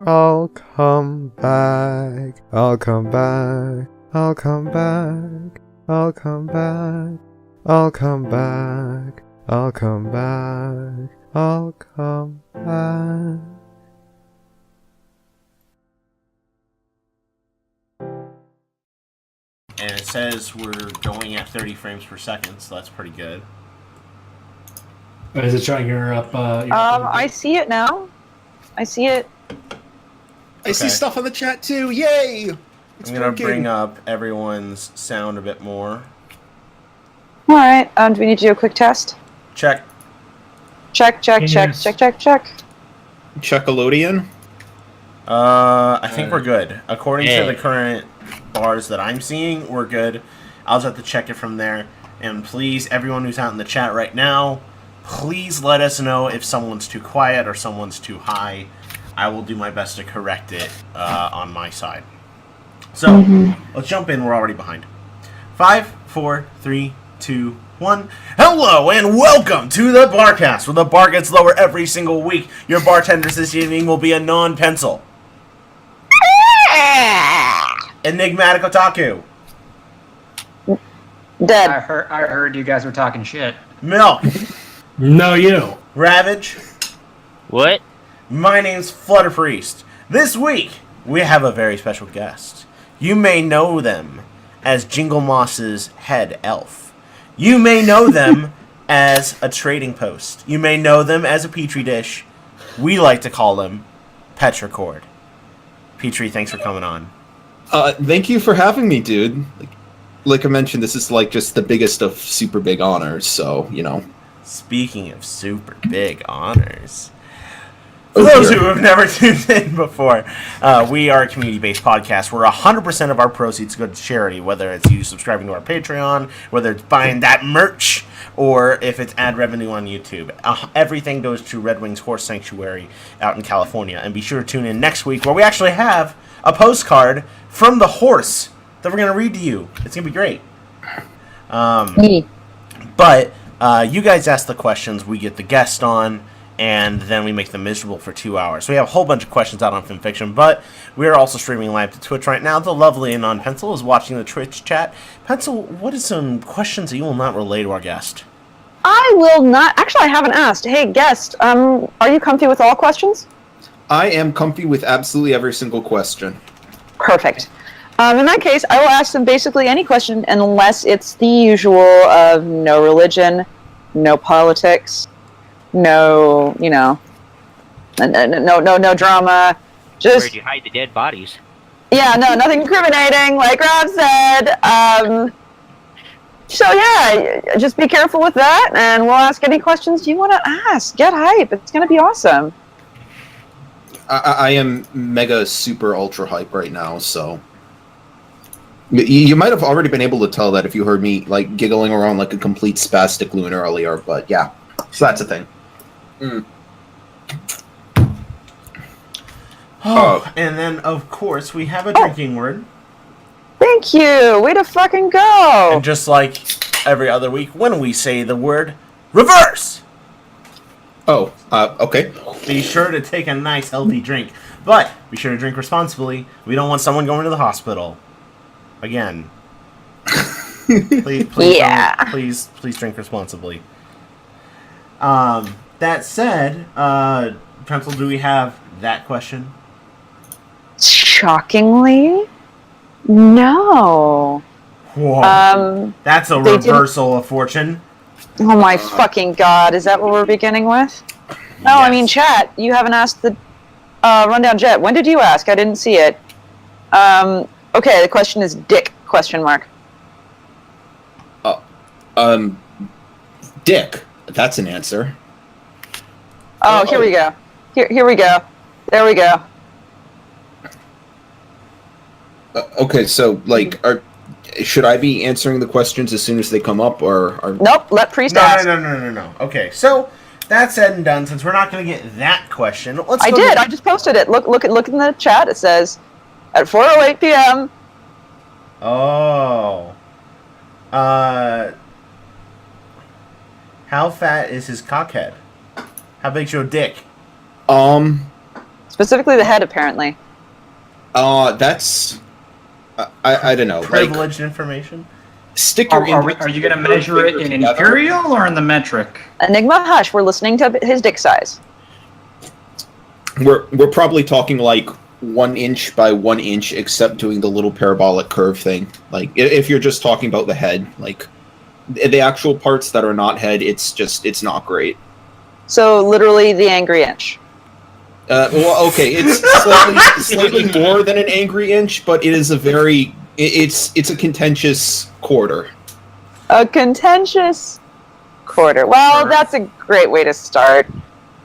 I'll come back. I'll come back. I'll come back. I'll come back. I'll come back. I'll come back. I'll come back. And it says we're going at 30 frames per second, so that's pretty good. Is it showing your up? I see it now. I see it. I see stuff on the chat too. Yay! I'm gonna bring up everyone's sound a bit more. All right. Do we need to do a quick test? Check. Check. Checkalodian? I think we're good. According to the current bars that I'm seeing, we're good. I'll just have to check it from there. And please, everyone who's out in the chat right now, please let us know if someone's too quiet or someone's too high. I will do my best to correct it on my side. So, let's jump in. We're already behind. 5, 4, 3, 2, 1. Hello and welcome to the Barcast, where the bar gets lower every single week. Your bartenders this evening will be a non-pencil Enigmatic Otaku. Dead. I heard you guys were talking shit. Milk. No, you. Ravage. What? My name's Flutter Priest. This week, we have a very special guest. You may know them as Jinglemas' head elf. You may know them as a trading post. You may know them as a petri dish. We like to call them Petricord. Petri, thanks for coming on. Thank you for having me, dude. Like I mentioned, this is like just the biggest of super big honors, so, you know. Speaking of super big honors, for those who have never tuned in before, we are a community-based podcast where 100% of our proceeds go to charity, whether it's you subscribing to our Patreon, whether it's buying that merch, or if it's ad revenue on YouTube. Everything goes to Red Wings Horse Sanctuary out in California. And be sure to tune in next week where we actually have a postcard from the horse that we're going to read to you. It's going to be great. But you guys ask the questions, we get the guest on, and then we make them miserable for 2 hours. So we have a whole bunch of questions out on FinFiction, but we are also streaming live to Twitch right now. The lovely and non-Pencil is watching the Twitch chat. Pencil, what is some questions that you will not relay to our guest? I will not. Actually, I haven't asked. Hey, guest, are you comfy with all questions? I am comfy with absolutely every single question. Perfect. In that case, I will ask them basically any question unless it's the usual of no religion, no politics, no, no drama. Just Where'd you hide the dead bodies? Yeah, no, nothing incriminating, like Rob said. So yeah, just be careful with that, and we'll ask any questions you want to ask. Get hype. It's going to be awesome. I am mega super ultra hype right now, so you might have already been able to tell that if you heard me like giggling around like a complete spastic loon earlier, but yeah, so that's a thing. And then of course we have a drinking word. Thank you. Way to fucking go. And just like every other week, when we say the word reverse, okay. be sure to take a nice healthy drink, but be sure to drink responsibly. We don't want someone going to the hospital. Again, please drink responsibly. That said, Pencil, do we have that question? Shockingly, no. Whoa. That's a reversal of fortune. Oh my fucking god, is that what we're beginning with? No, I mean, chat, you haven't asked the Rundown Jet. When did you ask? I didn't see it. Okay, the question is dick, question mark. Dick. That's an answer. Oh, here we go. Here we go. There we go. Okay, so, like, should I be answering the questions as soon as they come up, or? Nope, let Priest ask. No. Okay, so, that said and done, since we're not going to get that question, let's I just posted it. Look in the chat, it says, at 4:08 p.m. Oh. How fat is his cockhead? How big's your dick? Specifically the head, apparently. That's... I don't know. Privileged information? Stick your Are you going to measure it in imperial or in the metric? Enigma, hush. We're listening to his dick size. We're probably talking like 1 inch by 1 inch, except doing the little parabolic curve thing. Like, if you're just talking about the head, like, the actual parts that are not head, it's not great. So, literally the angry inch. Well, okay, it's slightly more than an angry inch, but it is a very... It's a contentious quarter. A contentious quarter. Well, that's a great way to start.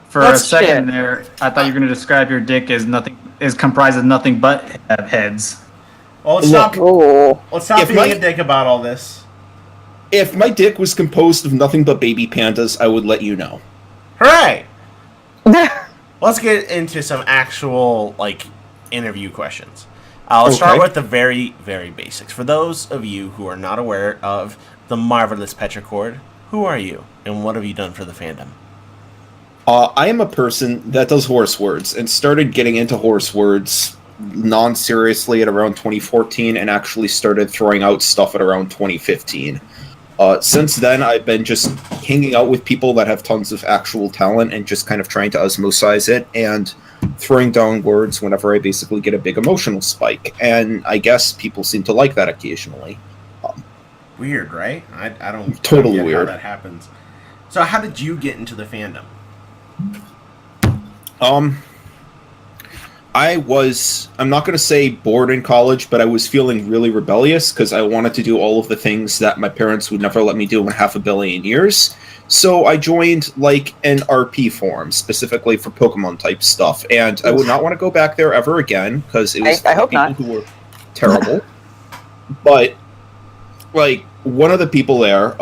For a second there, I thought you were going to describe your dick as comprised of nothing but heads. Well, let's stop being a dick about all this. If my dick was composed of nothing but baby pandas, I would let you know. Hooray! Let's get into some actual, interview questions. Let's start with the very, very basics. For those of you who are not aware of the marvelous Petricord, who are you, and what have you done for the fandom? I am a person that does horse words, and started getting into horse words non-seriously at around 2014, and actually started throwing out stuff at around 2015. Since then, I've been just hanging out with people that have tons of actual talent and just kind of trying to osmosize it and throwing down words whenever I basically get a big emotional spike. And I guess people seem to like that occasionally. Weird, right? I don't totally get weird how that happens. So how did you get into the fandom? I'm not going to say bored in college, but I was feeling really rebellious because I wanted to do all of the things that my parents would never let me do in 500 million years. So I joined, an RP forum, specifically for Pokemon-type stuff, and I would not want to go back there ever again, because it was I hope people not. who were terrible. But, one of the people there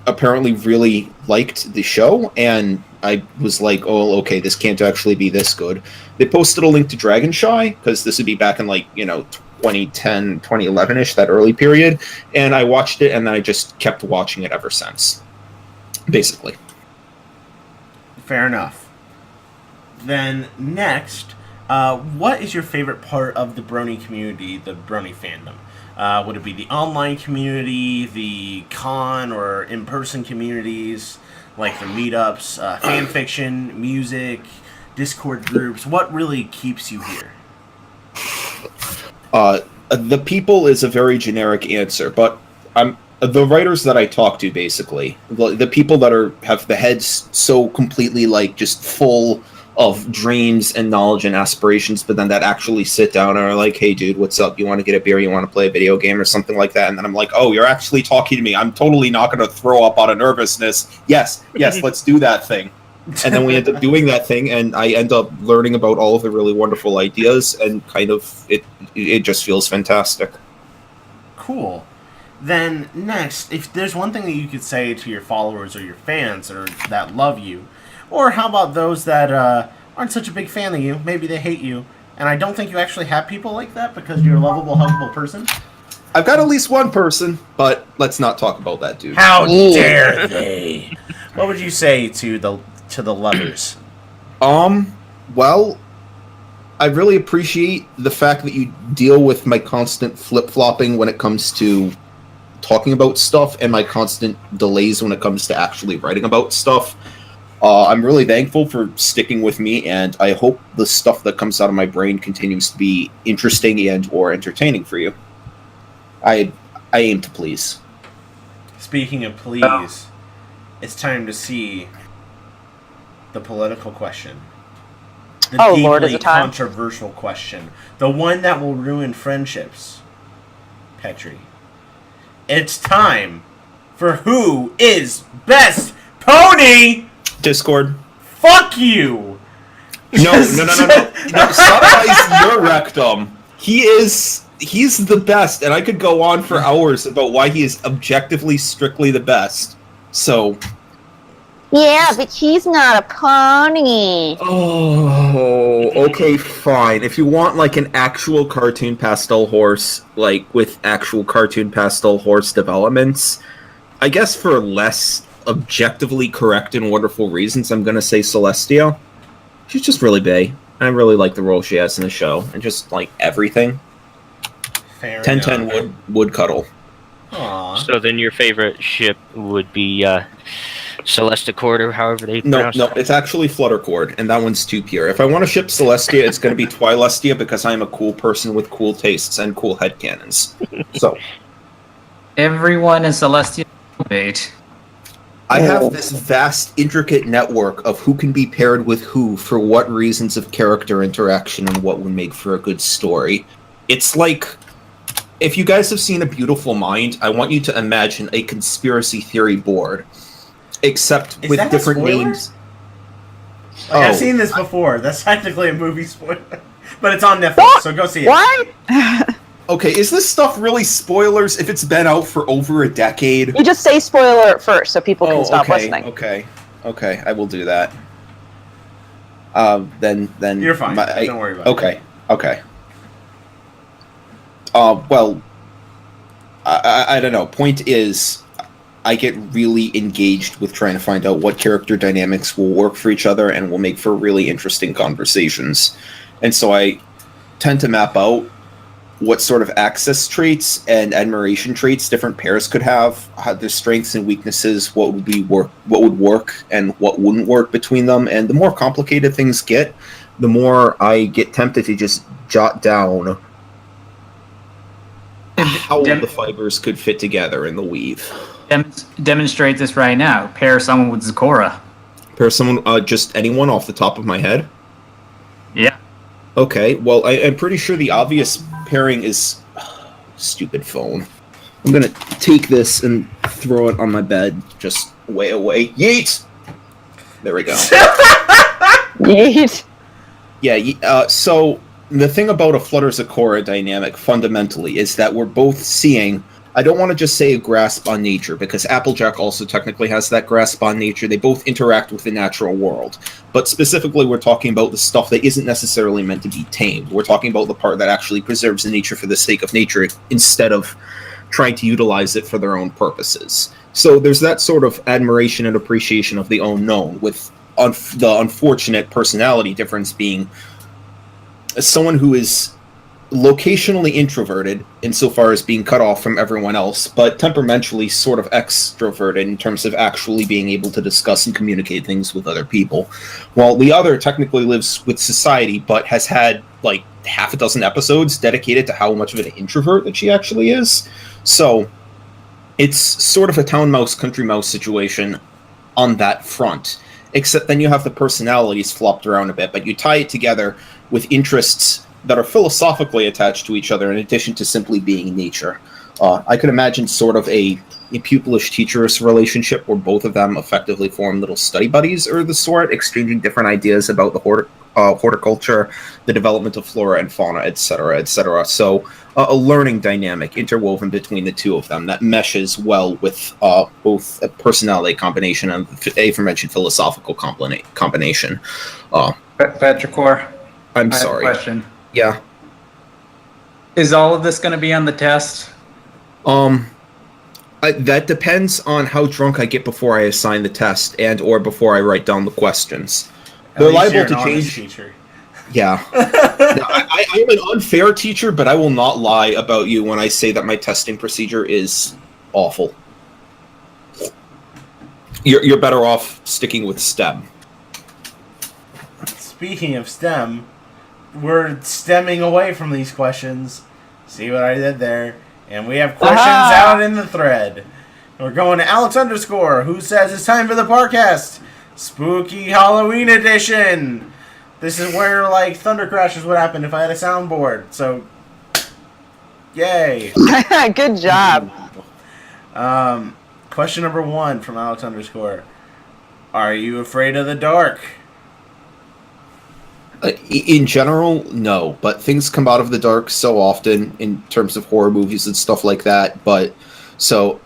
apparently really liked the show, and I was like, oh, okay, this can't actually be this good. They posted a link to Dragon Shy, because this would be back in, 2010, 2011-ish, that early period, and I watched it, and then I just kept watching it ever since, basically. Fair enough. Then, next, what is your favorite part of the Brony community, the Brony fandom? Would it be the online community, the con or in-person communities, like the meetups, fan fiction, music, Discord groups? What really keeps you here? The people is a very generic answer, but the writers that I talk to, basically, the people that have the heads so completely just full of dreams and knowledge and aspirations, but then that actually sit down and are like, hey dude, what's up? You want to get a beer? You want to play a video game or something like that? And then I'm like, oh, you're actually talking to me. I'm totally not going to throw up out of nervousness. Yes, let's do that thing. And then we end up doing that thing, and I end up learning about all of the really wonderful ideas, and it just feels fantastic. Cool. Then next, if there's one thing that you could say to your followers or your fans or that love you, or how about those that aren't such a big fan of you, maybe they hate you, and I don't think you actually have people like that because you're a lovable, huggable person? I've got at least one person, but let's not talk about that dude. How dare they? What would you say to the lovers? Well, I really appreciate the fact that you deal with my constant flip-flopping when it comes to talking about stuff, and my constant delays when it comes to actually writing about stuff. I'm really thankful for sticking with me, and I hope the stuff that comes out of my brain continues to be interesting and or entertaining for you. I aim to please. Speaking of please, it's time to see the political question. The deeply Lord, is it time? controversial question. The one that will ruin friendships. Petri. It's time for who is best pony! Discord. Fuck you! No, sodomize your rectum. He's the best, and I could go on for hours about why he is objectively strictly the best. So... Yeah, but he's not a pony. Oh, okay, fine. If you want, an actual cartoon pastel horse, with actual cartoon pastel horse developments, I guess for less objectively correct and wonderful reasons, I'm gonna say Celestia. She's just really bae. I really like the role she has in the show, and just like everything. Fair 10-10 enough. would cuddle. Aw. So then your favorite ship would be Celesticord, or however they pronounce No, it. it's actually Fluttercord, and that one's too pure. If I want to ship Celestia, it's going to be Twilestia because I'm a cool person with cool tastes and cool headcanons. So Everyone is Celestial bait. I have this vast, intricate network of who can be paired with who for what reasons of character interaction and what would make for a good story. It's like, if you guys have seen A Beautiful Mind, I want you to imagine a conspiracy theory board, except Is with that a different spoiler? names. Like, I've seen this before. That's technically a movie spoiler. But it's on Netflix, What? so go see it. What? Okay, is this stuff really spoilers if it's been out for over a decade? You just say spoiler alert first so people can stop okay, listening. okay, I will do that. Then You're fine. Don't worry about it. Okay. Well, I don't know. Point is, I get really engaged with trying to find out what character dynamics will work for each other and will make for really interesting conversations. And so I tend to map out what sort of access traits and admiration traits different pairs could have, how their strengths and weaknesses, what would work and what wouldn't work between them. And the more complicated things get, the more I get tempted to just jot down how the fibers could fit together in the weave. Demonstrate this right now. Pair someone with Zecora. Pair someone, just anyone off the top of my head? Yeah. Okay, well, I'm pretty sure the obvious pairing is... stupid phone. I'm gonna take this and throw it on my bed, just way away. Yeet! There we go. Yeet. Yeah, so the thing about a Flutter Zecora dynamic, fundamentally, is that we're both seeing... I don't want to just say a grasp on nature, because Applejack also technically has that grasp on nature. They both interact with the natural world. But specifically, we're talking about the stuff that isn't necessarily meant to be tamed. We're talking about the part that actually preserves the nature for the sake of nature, instead of trying to utilize it for their own purposes. So there's that sort of admiration and appreciation of the unknown, with the unfortunate personality difference being someone who is locationally introverted insofar as being cut off from everyone else, but temperamentally sort of extroverted in terms of actually being able to discuss and communicate things with other people, while the other technically lives with society but has had like half a dozen episodes dedicated to how much of an introvert that she actually is. So it's sort of a town mouse, country mouse situation on that front, except then you have the personalities flopped around a bit, but you tie it together with interests that are philosophically attached to each other in addition to simply being nature. I could imagine sort of a pupilish-teacheress relationship where both of them effectively form little study buddies or the sort, exchanging different ideas about the horticulture, the development of flora and fauna, etc., etc. So a learning dynamic interwoven between the two of them that meshes well with both a personality combination and the aforementioned philosophical combination. Petricord. I'm I have a sorry. question. Yeah. Is all of this going to be on the test? That depends on how drunk I get before I assign the test and or before I write down the questions. They're liable to change. Teacher. Yeah. I am an unfair teacher, but I will not lie about you when I say that my testing procedure is awful. You're better off sticking with STEM. Speaking of STEM, we're stemming away from these questions. See what I did there? And we have questions out in the thread. We're going to Alex _ who says it's time for the Barcast. Spooky Halloween edition. This is where like thunder crashes would happen if I had a soundboard. So, yay. Good job. Question number 1 from Alex _ Are you afraid of the dark? In general, no. But things come out of the dark so often in terms of horror movies and stuff like that. But so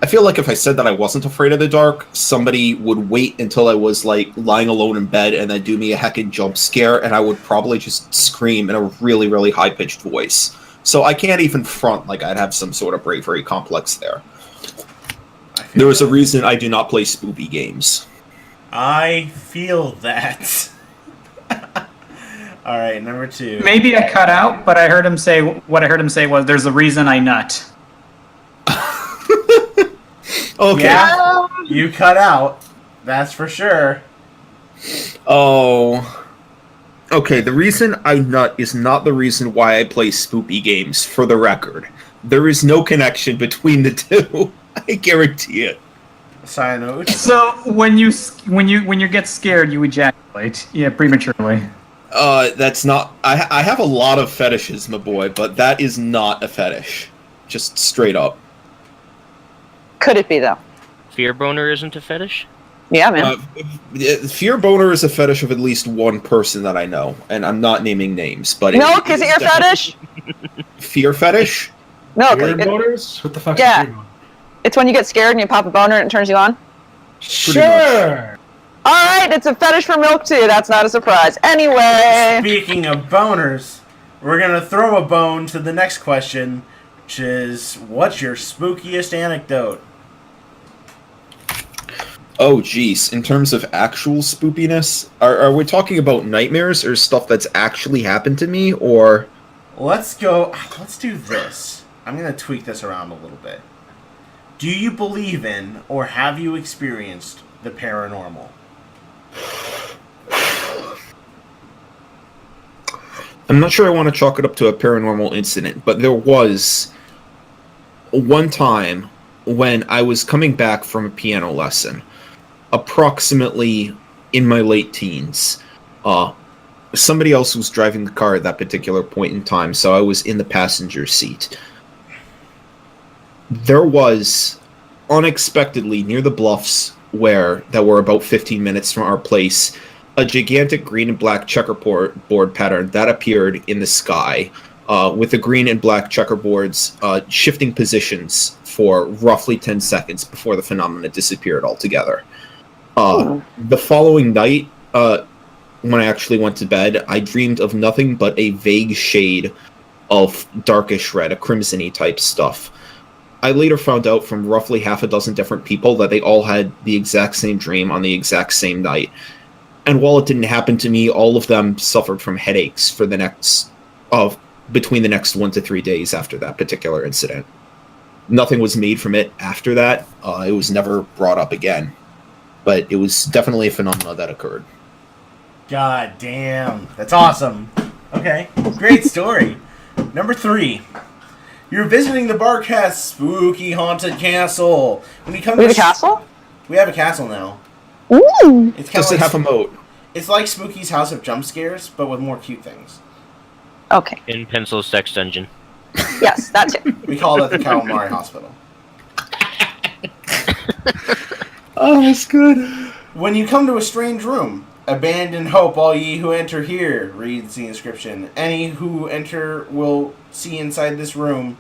I feel like if I said that I wasn't afraid of the dark, somebody would wait until I was like lying alone in bed and then do me a heckin' jump scare, and I would probably just scream in a really, really high-pitched voice. So I can't even front like I'd have some sort of bravery complex there. There is a reason I do not play spoopy games. I feel that. All right, number 2. Maybe I cut out, but I heard him say what I heard him say was, "There's a reason I nut." Okay. Yeah, you cut out. That's for sure. Oh. Okay, the reason I nut is not the reason why I play spoopy games, for the record. There is no connection between the two. I guarantee it. Side note. So when you get scared, you ejaculate. Yeah, prematurely. That's not... I have a lot of fetishes, my boy, but that is not a fetish. Just straight up. Could it be, though? Fear boner isn't a fetish? Yeah, man. Fear boner is a fetish of at least one person that I know, and I'm not naming names, but... Milk, is it your fetish? Fear fetish? Milk. Fear boners? What the fuck? Yeah. It's when you get scared and you pop a boner and it turns you on? Sure. Alright, it's a fetish for Milk, too. That's not a surprise. Anyway. Speaking of boners, we're going to throw a bone to the next question, which is, what's your spookiest anecdote? Oh, jeez. In terms of actual spoopiness, are we talking about nightmares or stuff that's actually happened to me, or... Let's do this. I'm going to tweak this around a little bit. Do you believe in, or have you experienced, the paranormal? I'm not sure I want to chalk it up to a paranormal incident, but there was one time when I was coming back from a piano lesson, approximately in my late teens. Somebody else was driving the car at that particular point in time, so I was in the passenger seat. There was, unexpectedly, near the bluffs that were about 15 minutes from our place, a gigantic green and black checkerboard pattern that appeared in the sky, with the green and black checkerboards shifting positions for roughly 10 seconds before the phenomena disappeared altogether. The following night, when I actually went to bed, I dreamed of nothing but a vague shade of darkish red, a crimson-y type stuff. I later found out from roughly half a dozen different people that they all had the exact same dream on the exact same night. And while it didn't happen to me, all of them suffered from headaches for between the next 1 to 3 days after that particular incident. Nothing was made from it after that. It was never brought up again. But it was definitely a phenomenon that occurred. God damn. That's awesome. Okay. Great story. Number 3. You're visiting the Barcast spooky haunted castle. When you come We have a castle? We have a castle now. Ooh. It's Does it have a moat? It's like Spooky's House of Jump Scares, but with more cute things. Okay. In Pencil Sex Dungeon. Yes, that's it. We call it the Calamari Hospital. Oh, that's good. When you come to a strange room, abandon hope, all ye who enter here, reads the inscription. Any who enter will see inside this room.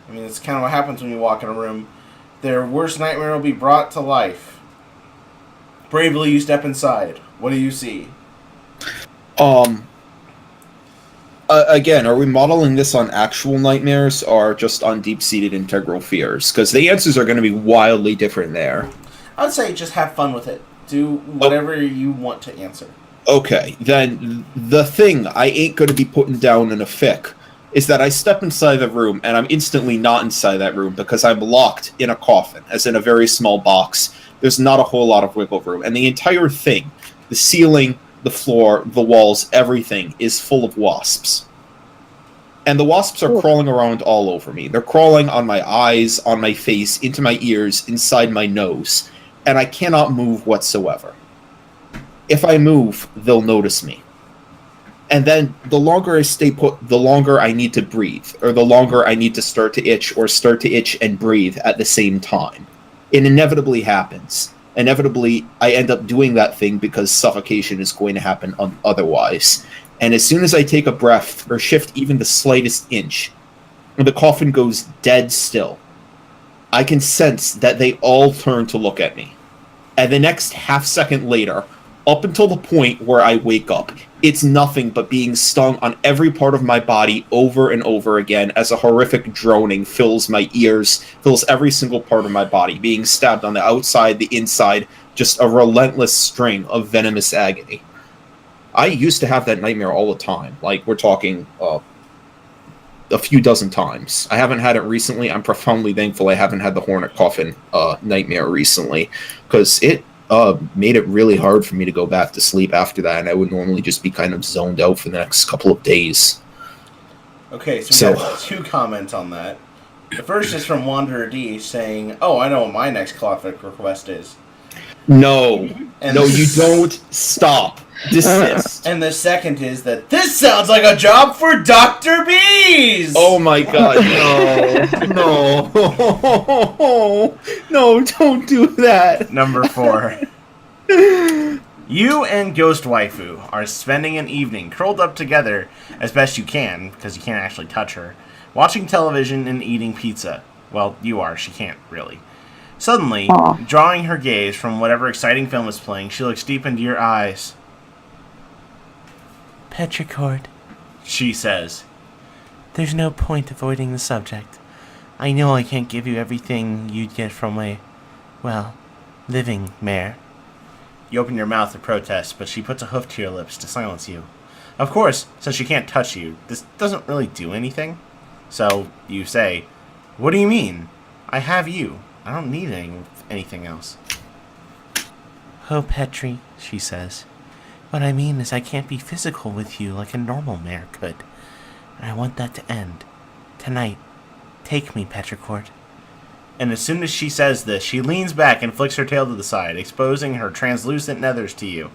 I mean, it's kind of what happens when you walk in a room. Their worst nightmare will be brought to life. Bravely you step inside. What do you see? Again, are we modeling this on actual nightmares or just on deep-seated integral fears? Because the answers are going to be wildly different there. I would say just have fun with it. Do whatever you want to answer. Okay, then the thing I ain't going to be putting down in a fic is that I step inside the room and I'm instantly not inside that room because I'm locked in a coffin, as in a very small box. There's not a whole lot of wiggle room. And the entire thing, the ceiling, the floor, the walls, everything is full of wasps. And the wasps are crawling around all over me. They're crawling on my eyes, on my face, into my ears, inside my nose. And I cannot move whatsoever. If I move, they'll notice me. And then the longer I stay put, the longer I need to breathe, or the longer I need to start to itch, or start to itch and breathe at the same time. It inevitably happens. Inevitably, I end up doing that thing because suffocation is going to happen otherwise. And as soon as I take a breath, or shift even the slightest inch, the coffin goes dead still. I can sense that they all turn to look at me. And the next half second later, up until the point where I wake up, it's nothing but being stung on every part of my body over and over again as a horrific droning fills my ears, fills every single part of my body, being stabbed on the outside, the inside, just a relentless string of venomous agony. I used to have that nightmare all the time. Like, we're talking a few dozen times. I haven't had it recently. I'm profoundly thankful I haven't had the Hornet Coffin nightmare recently, because it made it really hard for me to go back to sleep after that, and I would normally just be kind of zoned out for the next couple of days. Okay, so we have 2 comments on that. The first is from Wanderer D saying, "Oh, I know what my next Clawfic request is." No, you don't. Stop. Desist. And the second is that this sounds like a job for Dr. Bees! Oh my god, no. No, don't do that. Number 4. You and Ghost Waifu are spending an evening curled up together as best you can, because you can't actually touch her, watching television and eating pizza. Well, you are, she can't, really. Suddenly, drawing her gaze from whatever exciting film is playing, she looks deep into your eyes. Petricord, she says. There's no point avoiding the subject. I know I can't give you everything you'd get from a, well, living mare. You open your mouth to protest, but she puts a hoof to your lips to silence you. Of course, since she can't touch you, this doesn't really do anything. So, you say, "What do you mean? I have you. I don't need anything else." "Oh, Petri," she says. "What I mean is I can't be physical with you like a normal mare could. And I want that to end. Tonight. Take me, Petricord." And as soon as she says this, she leans back and flicks her tail to the side, exposing her translucent nethers to you.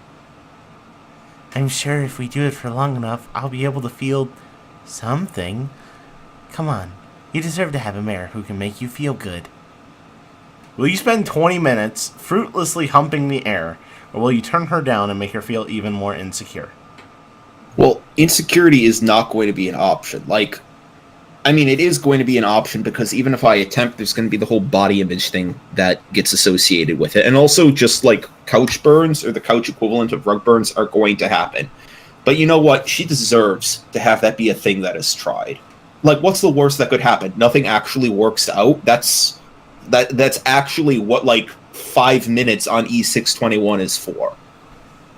"I'm sure if we do it for long enough, I'll be able to feel something. Come on, you deserve to have a mare who can make you feel good." Will you spend 20 minutes fruitlessly humping the air, or will you turn her down and make her feel even more insecure? Well, insecurity is not going to be an option. Like, I mean, it is going to be an option because even if I attempt, there's going to be the whole body image thing that gets associated with it. And also just like couch burns or the couch equivalent of rug burns are going to happen. But you know what? She deserves to have that be a thing that is tried. Like, what's the worst that could happen? Nothing actually works out. That's actually what like 5 minutes on E621 is for.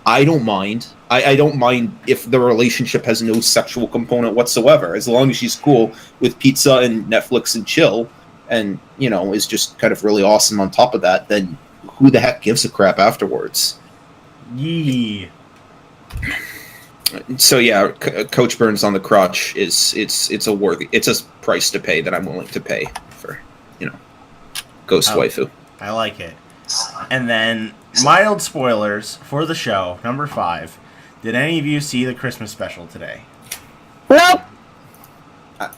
I don't mind. I don't mind if the relationship has no sexual component whatsoever, as long as she's cool with pizza and Netflix and chill, and, you know, is just kind of really awesome on top of that, then who the heck gives a crap afterwards? Yee. So yeah, Coach Burns on the crotch it's a price to pay that I'm willing to pay for, you know, Ghost Waifu. I like it. And then, mild spoilers for the show, number 5. Did any of you see the Christmas special today? Nope.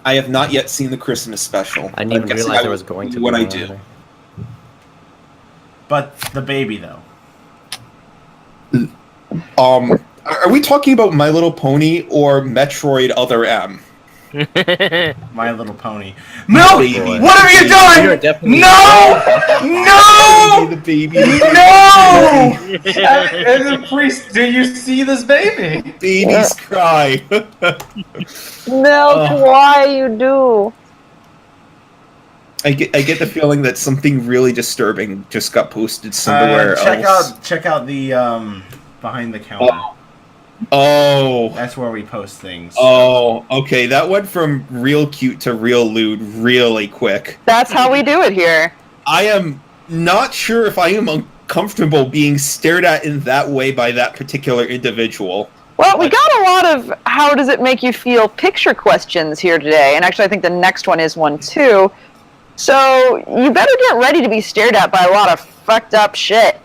I have not yet seen the Christmas special. I didn't even realize I was going to. When I do. But the baby, though. Are we talking about My Little Pony or Metroid Other M? My Little Pony. No! What have you done? No! No! The baby. No! As a priest, do you see this baby? Babies cry. Milk, why you do? I get the feeling that something really disturbing just got posted somewhere else. Check out the behind the counter. Oh. That's where we post things. Oh, okay. That went from real cute to real lewd really quick. That's how we do it here. I am not sure if I am uncomfortable being stared at in that way by that particular individual. Well, we got a lot of how does it make you feel picture questions here today, and actually I think the next one is one too. So you better get ready to be stared at by a lot of fucked up shit.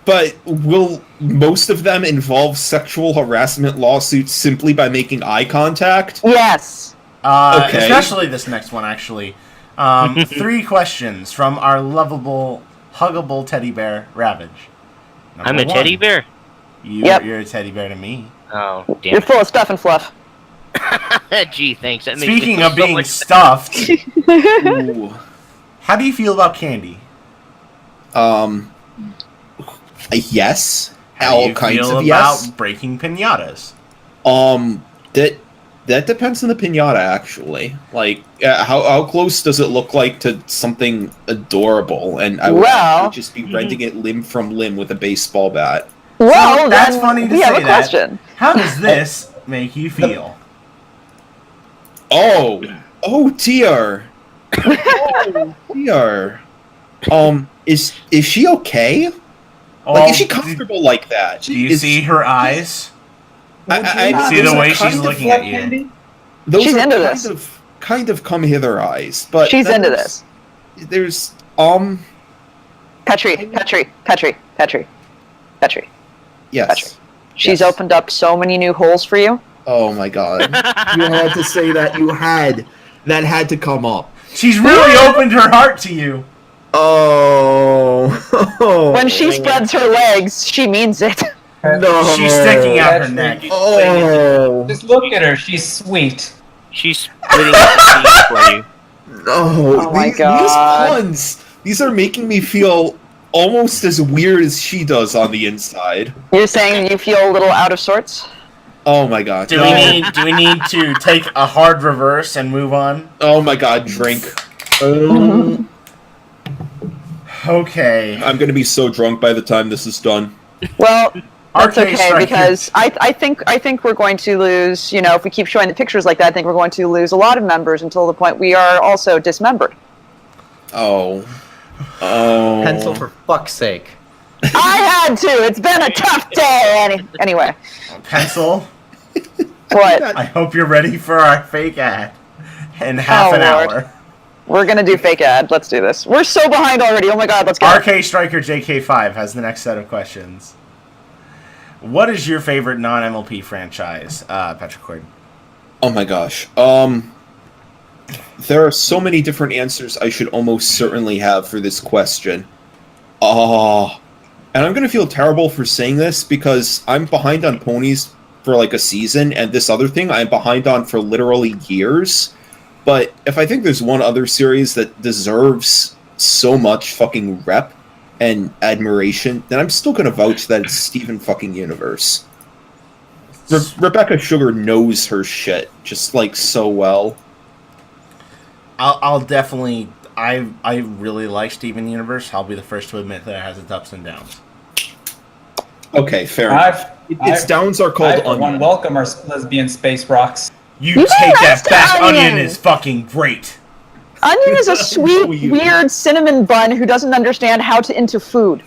But will most of them involve sexual harassment lawsuits simply by making eye contact? Yes. Okay. Especially this next one, actually. 3 questions from our lovable, huggable teddy bear, Ravage. I'm a teddy bear? You're a teddy bear to me. Oh, damn. You're full of stuff and fluff. Gee, thanks. That makes Speaking me of feel so being much stuffed, Ooh. how do you feel about candy? Yes. How All do you kinds feel of about yes. breaking piñatas? That depends on the piñata, actually. Like, how close does it look like to something adorable? And I would actually just be rending it limb from limb with a baseball bat. Well, that's then funny to we say have a that. question. How does this make you feel? Oh dear. Oh dear. Is she okay? Like, is she comfortable like that? Do you see her eyes? I See the those are way she's kind of looking at you. Those She's are into kind this. of come hither eyes, but She's into this. There's Petri. yes. She's Yes. opened up so many new holes for you. Oh my god. You had to say that. That had to come up. She's really opened her heart to you. Oh. When she spreads her legs, she means it. No. She's sticking out her neck. Oh. Just look at her. She's sweet. She's splitting up the seeds for you. Oh my These God. puns. These are making me feel almost as weird as she does on the inside. You're saying you feel a little out of sorts? Oh my god. Do we need to take a hard reverse and move on? Oh my god, drink. Okay. I'm gonna be so drunk by the time this is done. Well, that's Arcade okay Striker. because I think we're going to lose. You know, if we keep showing the pictures like that, I think we're going to lose a lot of members until the point we are also dismembered. Oh. Pencil, for fuck's sake. I had to. It's been a tough day. Anyway, Pencil, what? I hope you're ready for our fake ad in half Oh, an Lord. hour. We're gonna do fake ad. Let's do this. We're so behind already. Oh my God, let's go. Arcade Striker JK5 has the next set of questions. What is your favorite non-MLP franchise, Petricord? Oh my gosh. There are so many different answers I should almost certainly have for this question. And I'm gonna feel terrible for saying this because I'm behind on ponies for like a season, and this other thing I'm behind on for literally years. But if I think there's one other series that deserves so much fucking rep and admiration, then I'm still gonna vouch that it's Steven fucking Universe. Rebecca Sugar knows her shit just like so well. I'll definitely. I really like Steven Universe. I'll be the first to admit that it has its ups and downs. Okay, fair enough. Its downs are called onion. Welcome our lesbian space rocks. You You take that lost back. Onion Onion. is fucking great. Onion is a sweet, weird cinnamon bun who doesn't understand how to into food.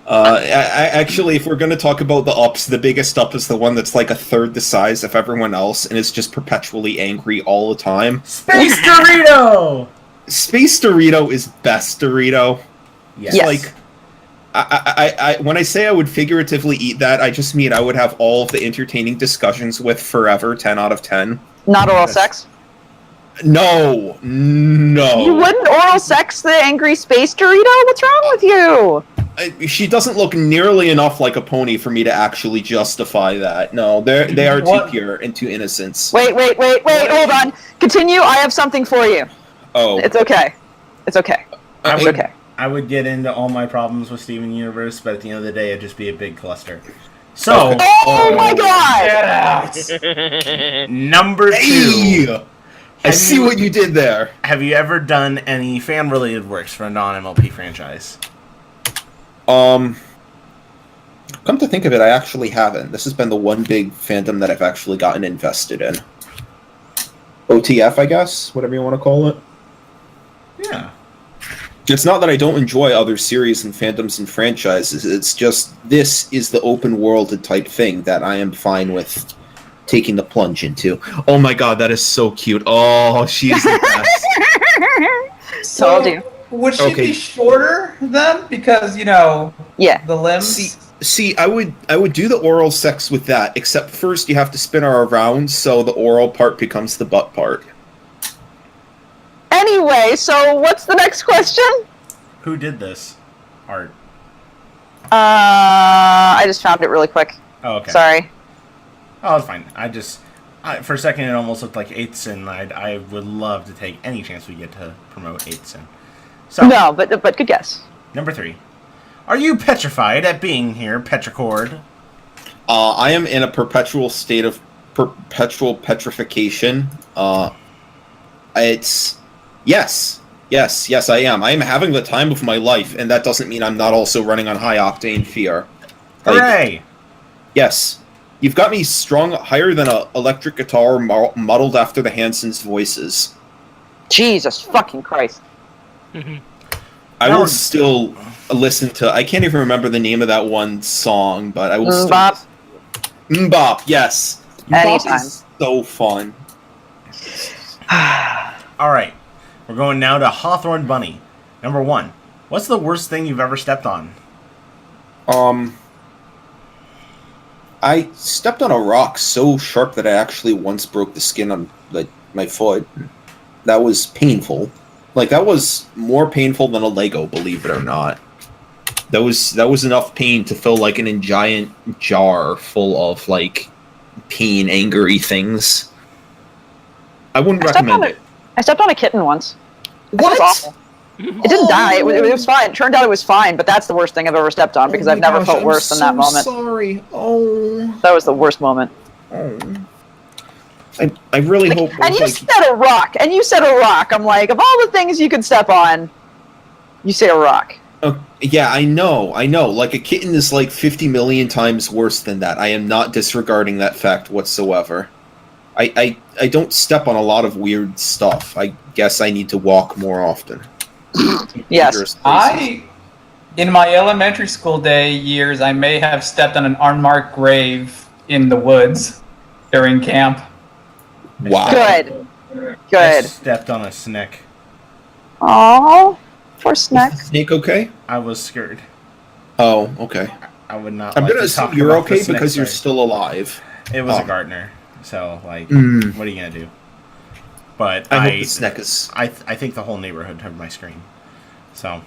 Actually, if we're going to talk about the ups, the biggest up is the one that's like a third the size of everyone else, and it's just perpetually angry all the time. Space Dorito! Space Dorito is best Dorito. Yes. Yes. Like, I when I say I would figuratively eat that, I just mean I would have all of the entertaining discussions with forever, 10 out of 10. Not oral sex. No. You wouldn't oral sex the angry space Dorito? What's wrong with you? She doesn't look nearly enough like a pony for me to actually justify that. No, they are too pure and too innocent. Wait, hold on. Continue, I have something for you. Oh. It's okay. It's okay. It's okay. I would get into all my problems with Steven Universe, but at the end of the day, it'd just be a big cluster. So, Oh my God! number 2. Hey! I see what you did there. Have you ever done any fan-related works for a non-MLP franchise? Come to think of it, I actually haven't. This has been the one big fandom that I've actually gotten invested in. OTF, I guess? Whatever you want to call it. Yeah. It's not that I don't enjoy other series and fandoms and franchises. It's just this is the open world type thing that I am fine with taking the plunge into. Oh my god, that is so cute. Oh, she is the best. Told you. Would she be shorter then? Because, Yeah. the limbs. See, I would do the oral sex with that, except first you have to spin her around so the oral part becomes the butt part. Anyway, so what's the next question? Who did this art? I just found it really quick. Oh, okay. Sorry. Oh, it's fine. For a second, it almost looked like 8th Sin. I would love to take any chance we get to promote 8th Sin. So, No, but good guess. number 3. Are you petrified at being here, Petricord? I am in a perpetual state of perpetual petrification. It's yes. Yes, I am. I am having the time of my life, and that doesn't mean I'm not also running on high-octane fear. Hooray! Yes. You've got me strung higher than a electric guitar modeled after the Hansons' voices. Jesus fucking Christ. I will still listen to... I can't even remember the name of that one song, but I will still... Mbop. Mbop, yes. Anytime. Mbop is so fun. Alright. We're going now to Hawthorne Bunny. Number 1. What's the worst thing you've ever stepped on? I stepped on a rock so sharp that I actually once broke the skin on my foot. That was painful. That was more painful than a Lego, believe it or not. That was enough pain to fill an giant jar full of pain, angry things. I wouldn't recommend it. I stepped on a kitten once. What? It was awful. It didn't die. It was fine. It turned out it was fine, but that's the worst thing I've ever stepped on because I've never felt worse than that moment. Sorry. Oh. That was the worst moment. Oh. I really hope. And you said a rock. And you said a rock. I'm like, of all the things you could step on, you say a rock. Yeah, I know. A kitten is 50 million times worse than that. I am not disregarding that fact whatsoever. I don't step on a lot of weird stuff. I guess I need to walk more often. Yes. In my elementary school years, I may have stepped on an unmarked grave in the woods during camp. Wow. Good. I stepped on a snake. Oh, poor snake. Snake okay? I was scared. Oh, okay. I would not. I'm gonna assume you're okay because you're still alive. It was a gardener, so what are you gonna do? But I hope the snake is. I think the whole neighborhood heard my scream. So,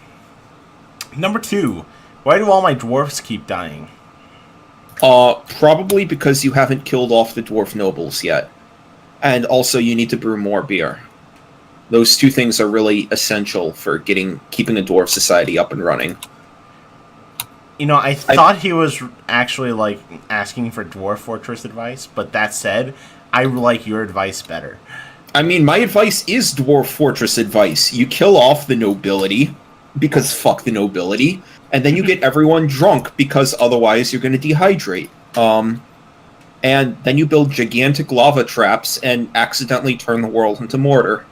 number 2, why do all my dwarfs keep dying? Probably because you haven't killed off the dwarf nobles yet. And also you need to brew more beer. Those two things are really essential for keeping a dwarf society up and running. I thought he was actually asking for dwarf fortress advice, but that said, I like your advice better. I mean, my advice is dwarf fortress advice. You kill off the nobility, because fuck the nobility, and then you get everyone drunk, because otherwise you're going to dehydrate. And then you build gigantic lava traps and accidentally turn the world into mortar.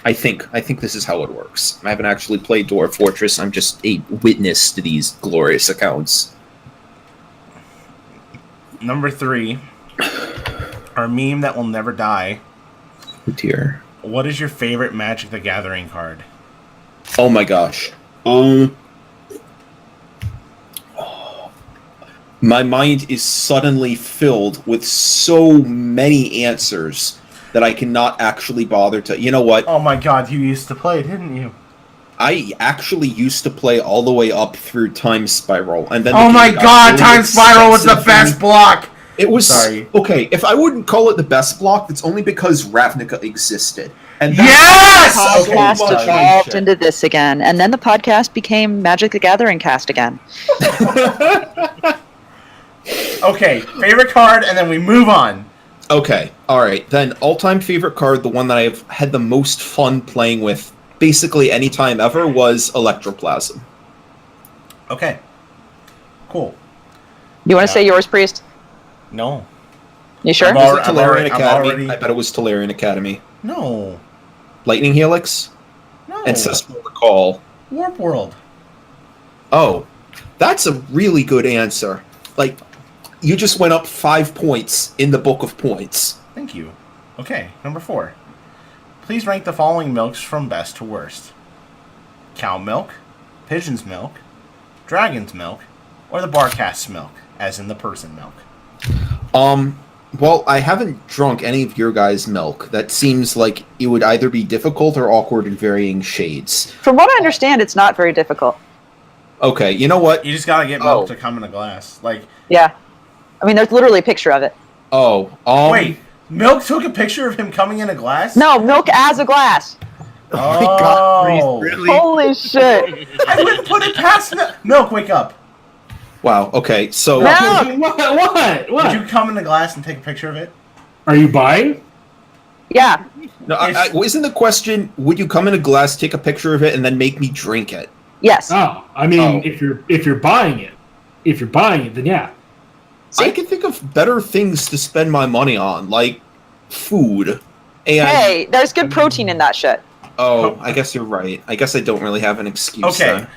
I think this is how it works. I haven't actually played Dwarf Fortress. I'm just a witness to these glorious accounts. Number 3, our meme that will never die. Oh dear. What is your favorite Magic the Gathering card? Oh my gosh. My mind is suddenly filled with so many answers that I cannot actually bother to... You know what? Oh my god, you used to play, didn't you? I actually used to play all the way up through Time Spiral, and then... Oh my god, Time Spiral was the best block! It was... Sorry. Okay, if I wouldn't call it the best block, that's only because Ravnica existed. And yes! The podcast evolved into this again, and then the podcast became Magic the Gathering cast again. Okay, favorite card, and then we move on. Okay, alright. Then, all-time favorite card, the one that I've had the most fun playing with basically any time ever, was Electroplasm. Okay. Cool. You want to say yours, Priest? No. You sure? Was it Tolarian Academy? I bet it was Tolarian Academy. No. Lightning Helix? No. Ancestral Recall. Warp World. Oh, that's a really good answer. You just went up 5 points in the book of points. Thank you. Okay, number 4. Please rank the following milks from best to worst. Cow milk, pigeon's milk, dragon's milk, or the Barcast milk, as in the person milk. Well, I haven't drunk any of your guys' milk. That seems like it would either be difficult or awkward in varying shades. From what I understand, it's not very difficult. Okay, you know what? You just gotta get milk to come in a glass. Yeah. I mean, there's literally a picture of it. Oh, wait, Milk took a picture of him coming in a glass? No, Milk as a glass. Oh my god, really? Holy shit. I wouldn't put it past Milk, wake up. Wow, okay, so... Milk! What? Did you come in the glass and take a picture of it? Are you buying? Yeah. No, isn't the question, would you come in a glass, take a picture of it, and then make me drink it? Yes. Oh, I mean, if you're buying it, then yeah. See? I can think of better things to spend my money on, like food. And hey, there's good protein in that shit. Oh, I guess you're right. I guess I don't really have an excuse. Okay, then.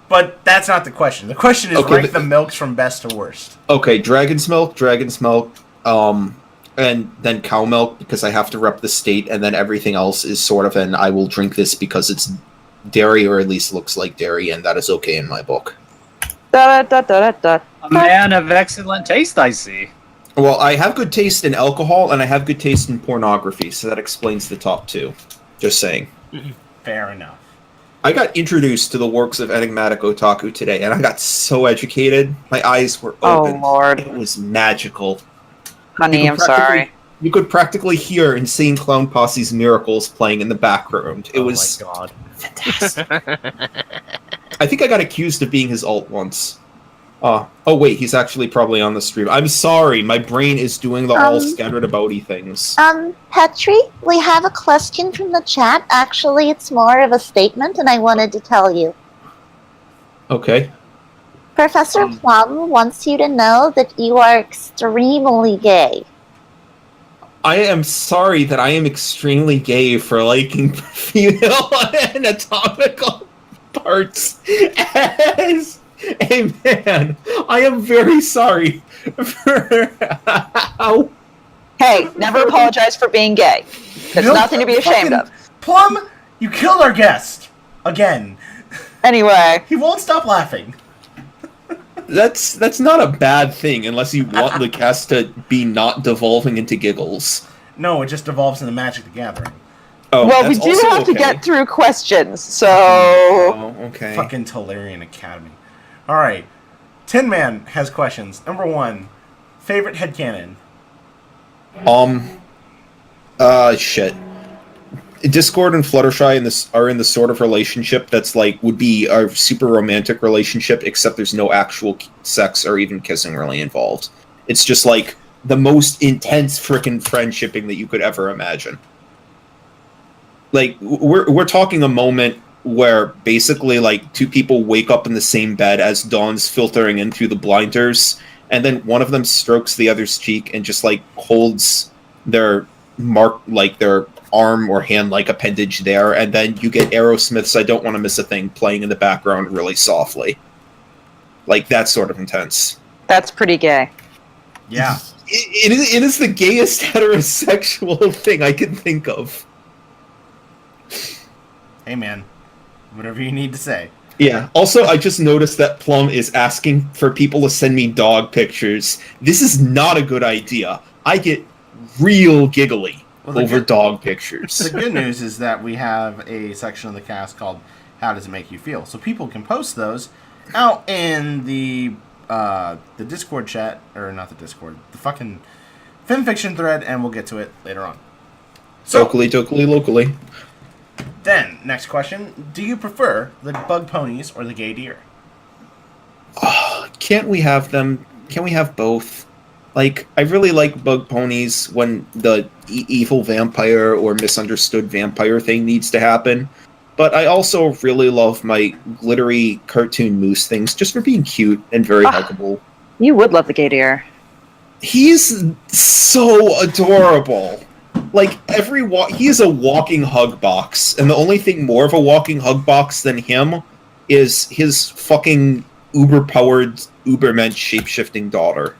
But that's not the question. The question is rank the milks from best to worst. Okay, dragon's milk, and then cow milk because I have to rep the state, and then everything else is sort of an I will drink this because it's dairy or at least looks like dairy, and that is okay in my book. A man of excellent taste, I see. Well, I have good taste in alcohol, and I have good taste in pornography, so that explains the top two. Just saying. Fair enough. I got introduced to the works of enigmatic otaku today, and I got so educated. My eyes were open. Oh, Lord. It was magical. Honey, I'm sorry. You could practically hear Insane Clown Posse's Miracles playing in the background. It was my God. Fantastic. I think I got accused of being his alt once. Oh wait, he's actually probably on the stream. I'm sorry, my brain is doing the all scattered abouty things. Petri, we have a question from the chat. Actually, it's more of a statement, and I wanted to tell you. Okay. Professor Plum wants you to know that you are extremely gay. I am sorry that I am extremely gay for liking female anatomical parts as a man. I am very sorry for how... Hey, never apologize for being gay. There's nothing to be ashamed of. Plum, you killed our guest. Again. Anyway. He won't stop laughing. That's not a bad thing unless you want the cast to be not devolving into giggles. No, it just devolves into Magic the Gathering. Oh, well, we do have to get through questions, so... Oh, okay. Fucking Tolarian Academy. Alright. Tin Man has questions. Number 1. Favorite headcanon? Shit. Discord and Fluttershy are in the sort of relationship that's like, would be a super romantic relationship, except there's no actual sex or even kissing really involved. It's just like the most intense frickin' friendshipping that you could ever imagine. Like, we're talking a moment where basically like two people wake up in the same bed as dawn's filtering in through the blinders, and then one of them strokes the other's cheek and just like holds their their arm or hand like appendage there, and then you get Aerosmith's I Don't Want to Miss a Thing playing in the background really softly. Like, that's sort of intense. That's pretty gay. Yeah. It is the gayest heterosexual thing I can think of. Hey man, whatever you need to say. Yeah. Also, I just noticed that Plum is asking for people to send me dog pictures. This is not a good idea. I get real giggly over dog pictures. The good news is that we have a section of the cast called How Does It Make You Feel? So people can post those out in the Discord chat, or not the Discord, the fucking fanfiction thread, and we'll get to it later on. So, locally. Then, next question. Do you prefer the bug ponies or the gay deer? Can't we have them? Can we have both? Like, I really like bug ponies when the evil vampire or misunderstood vampire thing needs to happen. But I also really love my glittery cartoon moose things just for being cute and very huggable. You would love the gay deer. He's so adorable. Like, he is a walking hug box, and the only thing more of a walking hug box than him is his fucking uber-powered, uber-meant shape-shifting daughter.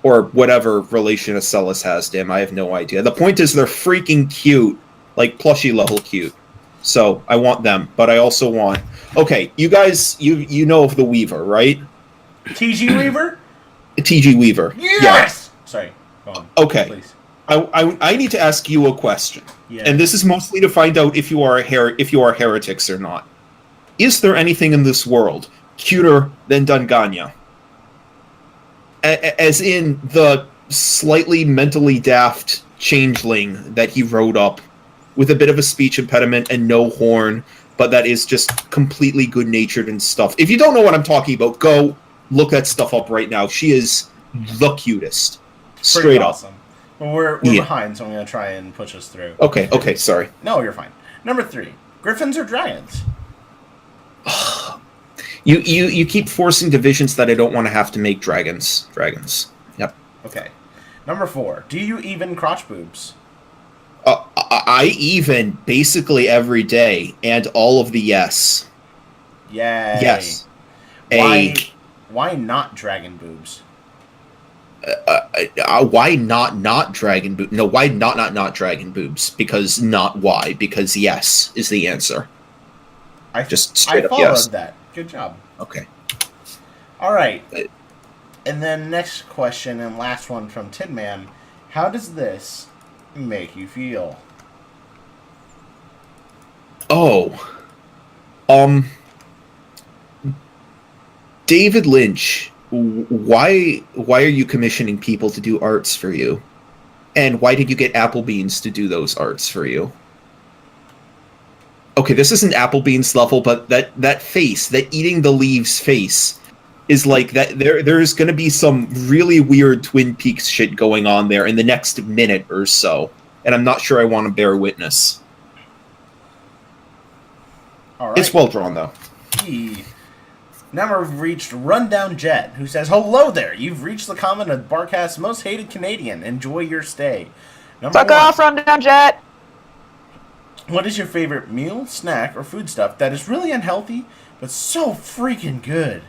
Or whatever relation Acellus has to him, I have no idea. The point is they're freaking cute, like plushie level cute. So, I want them, but I also want... Okay, you guys, you know of the Weaver, right? TG Weaver? TG Weaver. Yes! Yeah. Sorry, go on. Okay. Please. I need to ask you a question, and this is mostly to find out if you are heretics or not. Is there anything in this world cuter than Dunganya? As in the slightly mentally daft changeling that he wrote up with a bit of a speech impediment and no horn, but that is just completely good-natured and stuff. If you don't know what I'm talking about, go look that stuff up right now. She is the cutest. Straight up. Awesome. Well, we're Yeah. behind, so I'm going to try and push us through. Okay, sorry. No, you're fine. Number 3. Griffins or dragons? You keep forcing divisions that I don't want to have to make dragons. Dragons. Yep. Okay. Number 4. Do you even crotch boobs? I even basically every day, and all of the yes. Yay. Yes. Why not dragon boobs? Why not dragon boobs? No, why not dragon boobs? Because not why. Because yes is the answer. Just straight up yes. I followed that. Good job. Okay. All right. And then next question and last one from Tidman. How does this make you feel? David Lynch, why are you commissioning people to do arts for you? And why did you get Applebeans to do those arts for you? Okay, this isn't Applebeans level, but that face, that eating the leaves face, is like that. There's going to be some really weird Twin Peaks shit going on there in the next minute or so, and I'm not sure I want to bear witness. All right. It's well drawn, though. Now we've reached Rundown Jet, who says, "Hello there. You've reached the comment of Barcast's most hated Canadian. Enjoy your stay." Fuck off, Rundown Jet. What is your favorite meal, snack, or foodstuff that is really unhealthy but so freaking good?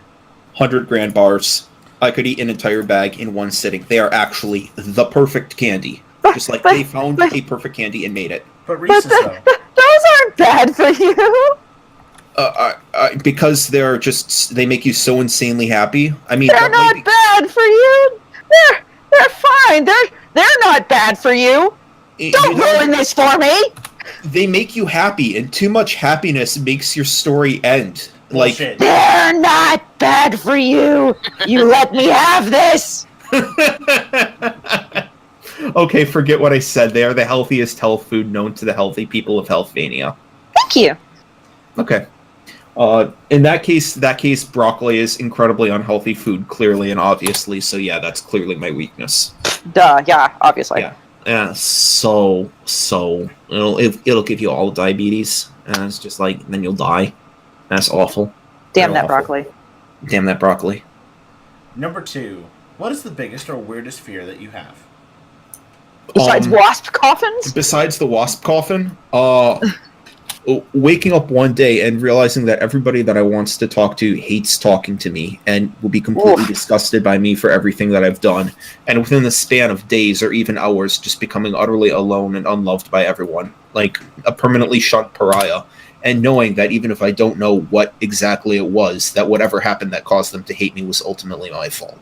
100 grand bars. I could eat an entire bag in one sitting. They are actually the perfect candy. Just like they found a perfect candy and made it. But Reese's, though. Those aren't bad for you. Because they make you so insanely happy. I mean, they're not bad for you. They're fine. They're not bad for you. Don't ruin this for me. They make you happy, and too much happiness makes your story end. Bullshit. They're not bad for you. You let me have this. Okay, forget what I said. They are the healthiest health food known to the healthy people of Healthvania. Thank you. Okay. In that case, broccoli is incredibly unhealthy food, clearly and obviously. So yeah, that's clearly my weakness. Duh. Yeah. Obviously. Yeah. So it'll give you all diabetes, and it's just like then you'll die. That's awful. Damn that broccoli. Damn that broccoli. Number 2. What is the biggest or weirdest fear that you have? Besides wasp coffins? Besides the wasp coffin, waking up one day and realizing that everybody that I wants to talk to hates talking to me and will be completely disgusted by me for everything that I've done, and within the span of days or even hours just becoming utterly alone and unloved by everyone, like a permanently shunned pariah, and knowing that even if I don't know what exactly it was, that whatever happened that caused them to hate me was ultimately my fault,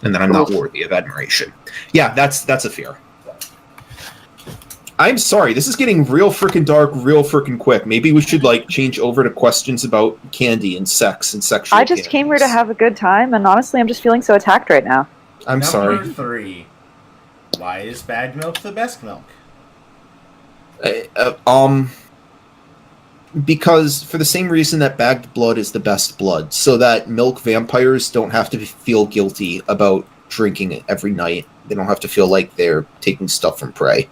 and that I'm not worthy of admiration. Yeah, that's a fear. I'm sorry, this is getting real freaking dark real freaking quick. Maybe we should, change over to questions about candy and sex and sexual I just came here to have a good time, and honestly, I'm just feeling so attacked right now. I'm sorry. Number 3. Why is bad milk the best milk? Because for the same reason that bagged blood is the best blood, so that milk vampires don't have to feel guilty about drinking it every night. They don't have to feel like they're taking stuff from prey.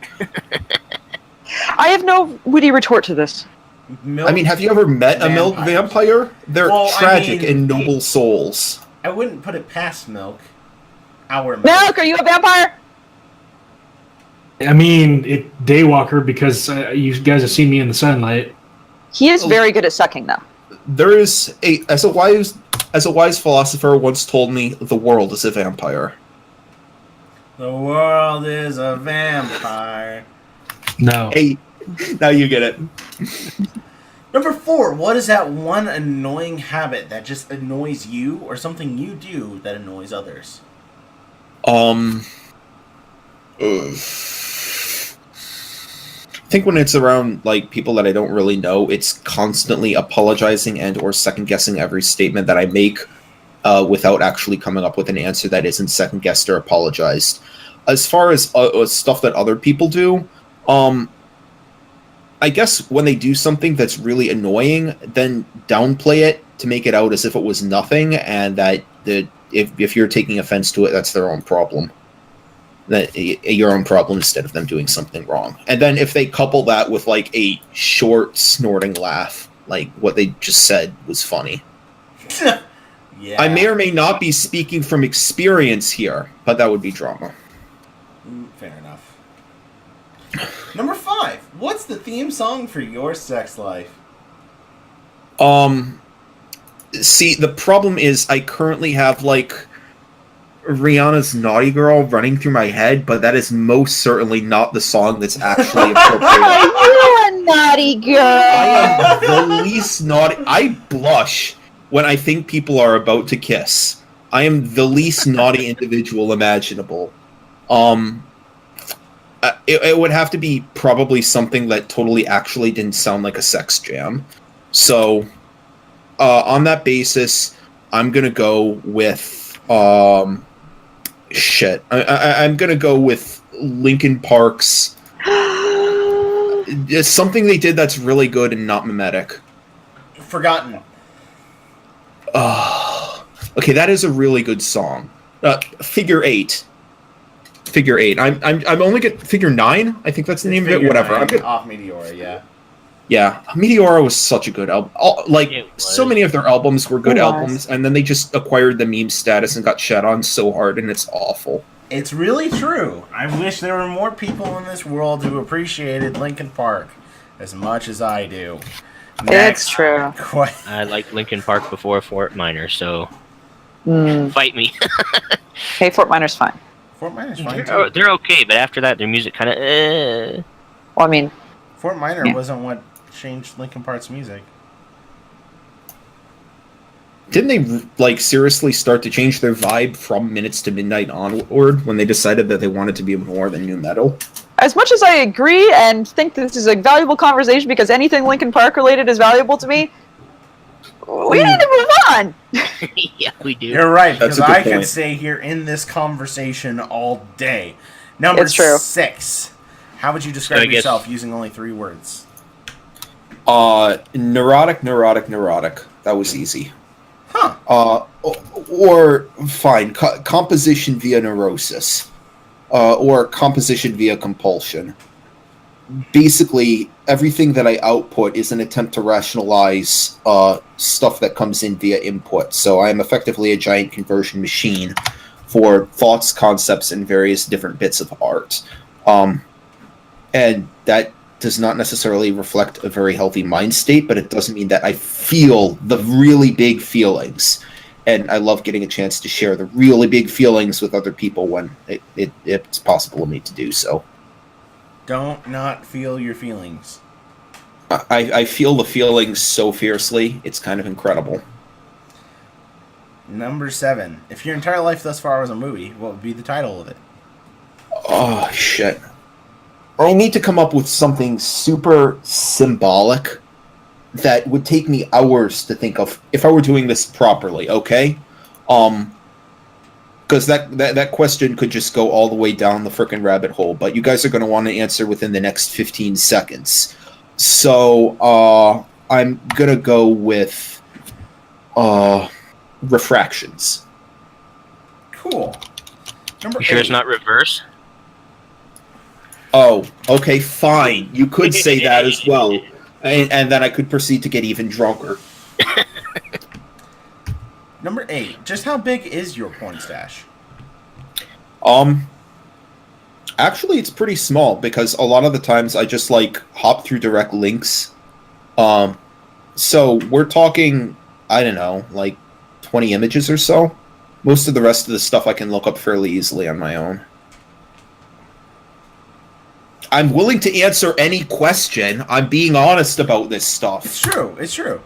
I have no witty retort to this. Milk I mean, have you ever met a milk vampire? They're tragic and noble souls. I wouldn't put it past milk. Our milk. Milk, are you a vampire? I mean, Daywalker, because you guys have seen me in the sunlight. He is very good at sucking, though. There is as a wise philosopher once told me, the world is a vampire. The world is a vampire. No. Hey, now you get it. Number 4. What is that one annoying habit that just annoys you, or something you do that annoys others? I think when it's around people that I don't really know, it's constantly apologizing and or second guessing every statement that I make, without actually coming up with an answer that isn't second guessed or apologized. As far as stuff that other people do, I guess when they do something that's really annoying, then downplay it to make it out as if it was nothing, and that if you're taking offense to it, that's their own problem. that your own problem instead of them doing something wrong. And then if they couple that with like a short snorting laugh, like what they just said was funny. Yeah. I may or may not be speaking from experience here, but that would be drama. Fair enough. Number 5. What's the theme song for your sex life? See, the problem is I currently have like Rihanna's Naughty Girl running through my head, but that is most certainly not the song that's actually appropriate. You a naughty girl. I am the least naughty. I blush when I think people are about to kiss. I am the least naughty individual imaginable. It would have to be probably something that totally actually didn't sound like a sex jam. So, on that basis, I'm gonna go with shit. I'm gonna go with Linkin Park's. It's something they did that's really good and not mimetic. Forgotten. Okay, that is a really good song. Figure 8. Figure 8. I'm only get Figure 9. I think that's the name of it. Whatever. Off Meteora, yeah. Yeah, Meteora was such a good album. So many of their albums were good albums, and then they just acquired the meme status and got shat on so hard, and it's awful. It's really true. I wish there were more people in this world who appreciated Linkin Park as much as I do. It's true. I liked Linkin Park before Fort Minor, so fight me. Hey, Fort Minor's fine. Fort Minor's fine too. They're okay, but after that, their music kind of. Well, I mean, Fort Minor wasn't what changed Linkin Park's music. Didn't they like seriously start to change their vibe from Minutes to Midnight onward when they decided that they wanted to be more than nu metal? as much as I agree and think this is a valuable conversation because anything Linkin Park related is valuable to me, we need to move on. Yeah, we do. You're right, because I point. could stay here in this conversation all day. Number It's true. 6. How would you describe yourself using only 3 words? Neurotic. That was easy. Huh. Or fine, composition via neurosis, or composition via compulsion. Basically, everything that I output is an attempt to rationalize stuff that comes in via input. So I am effectively a giant conversion machine for thoughts, concepts, and various different bits of art. And that does not necessarily reflect a very healthy mind state, but it doesn't mean that I feel the really big feelings. And I love getting a chance to share the really big feelings with other people when it's possible for me to do so. Don't not feel your feelings. I feel the feelings so fiercely, it's kind of incredible. Number 7. If your entire life thus far was a movie, what would be the title of it? Oh, shit. I need to come up with something super symbolic that would take me hours to think of if I were doing this properly, okay? Because that question could just go all the way down the frickin' rabbit hole, but you guys are going to want to answer within the next 15 seconds. So, I'm going to go with refractions. Cool. Number You sure 8. it's not reverse? Oh, okay, fine. You could say that as well. And then I could proceed to get even drunker. Number 8. Just how big is your porn stash? Actually, it's pretty small because a lot of the times I just like hop through direct links. So we're talking, I don't know, like 20 images or so. Most of the rest of the stuff I can look up fairly easily on my own. I'm willing to answer any question. I'm being honest about this stuff. It's true. It's true.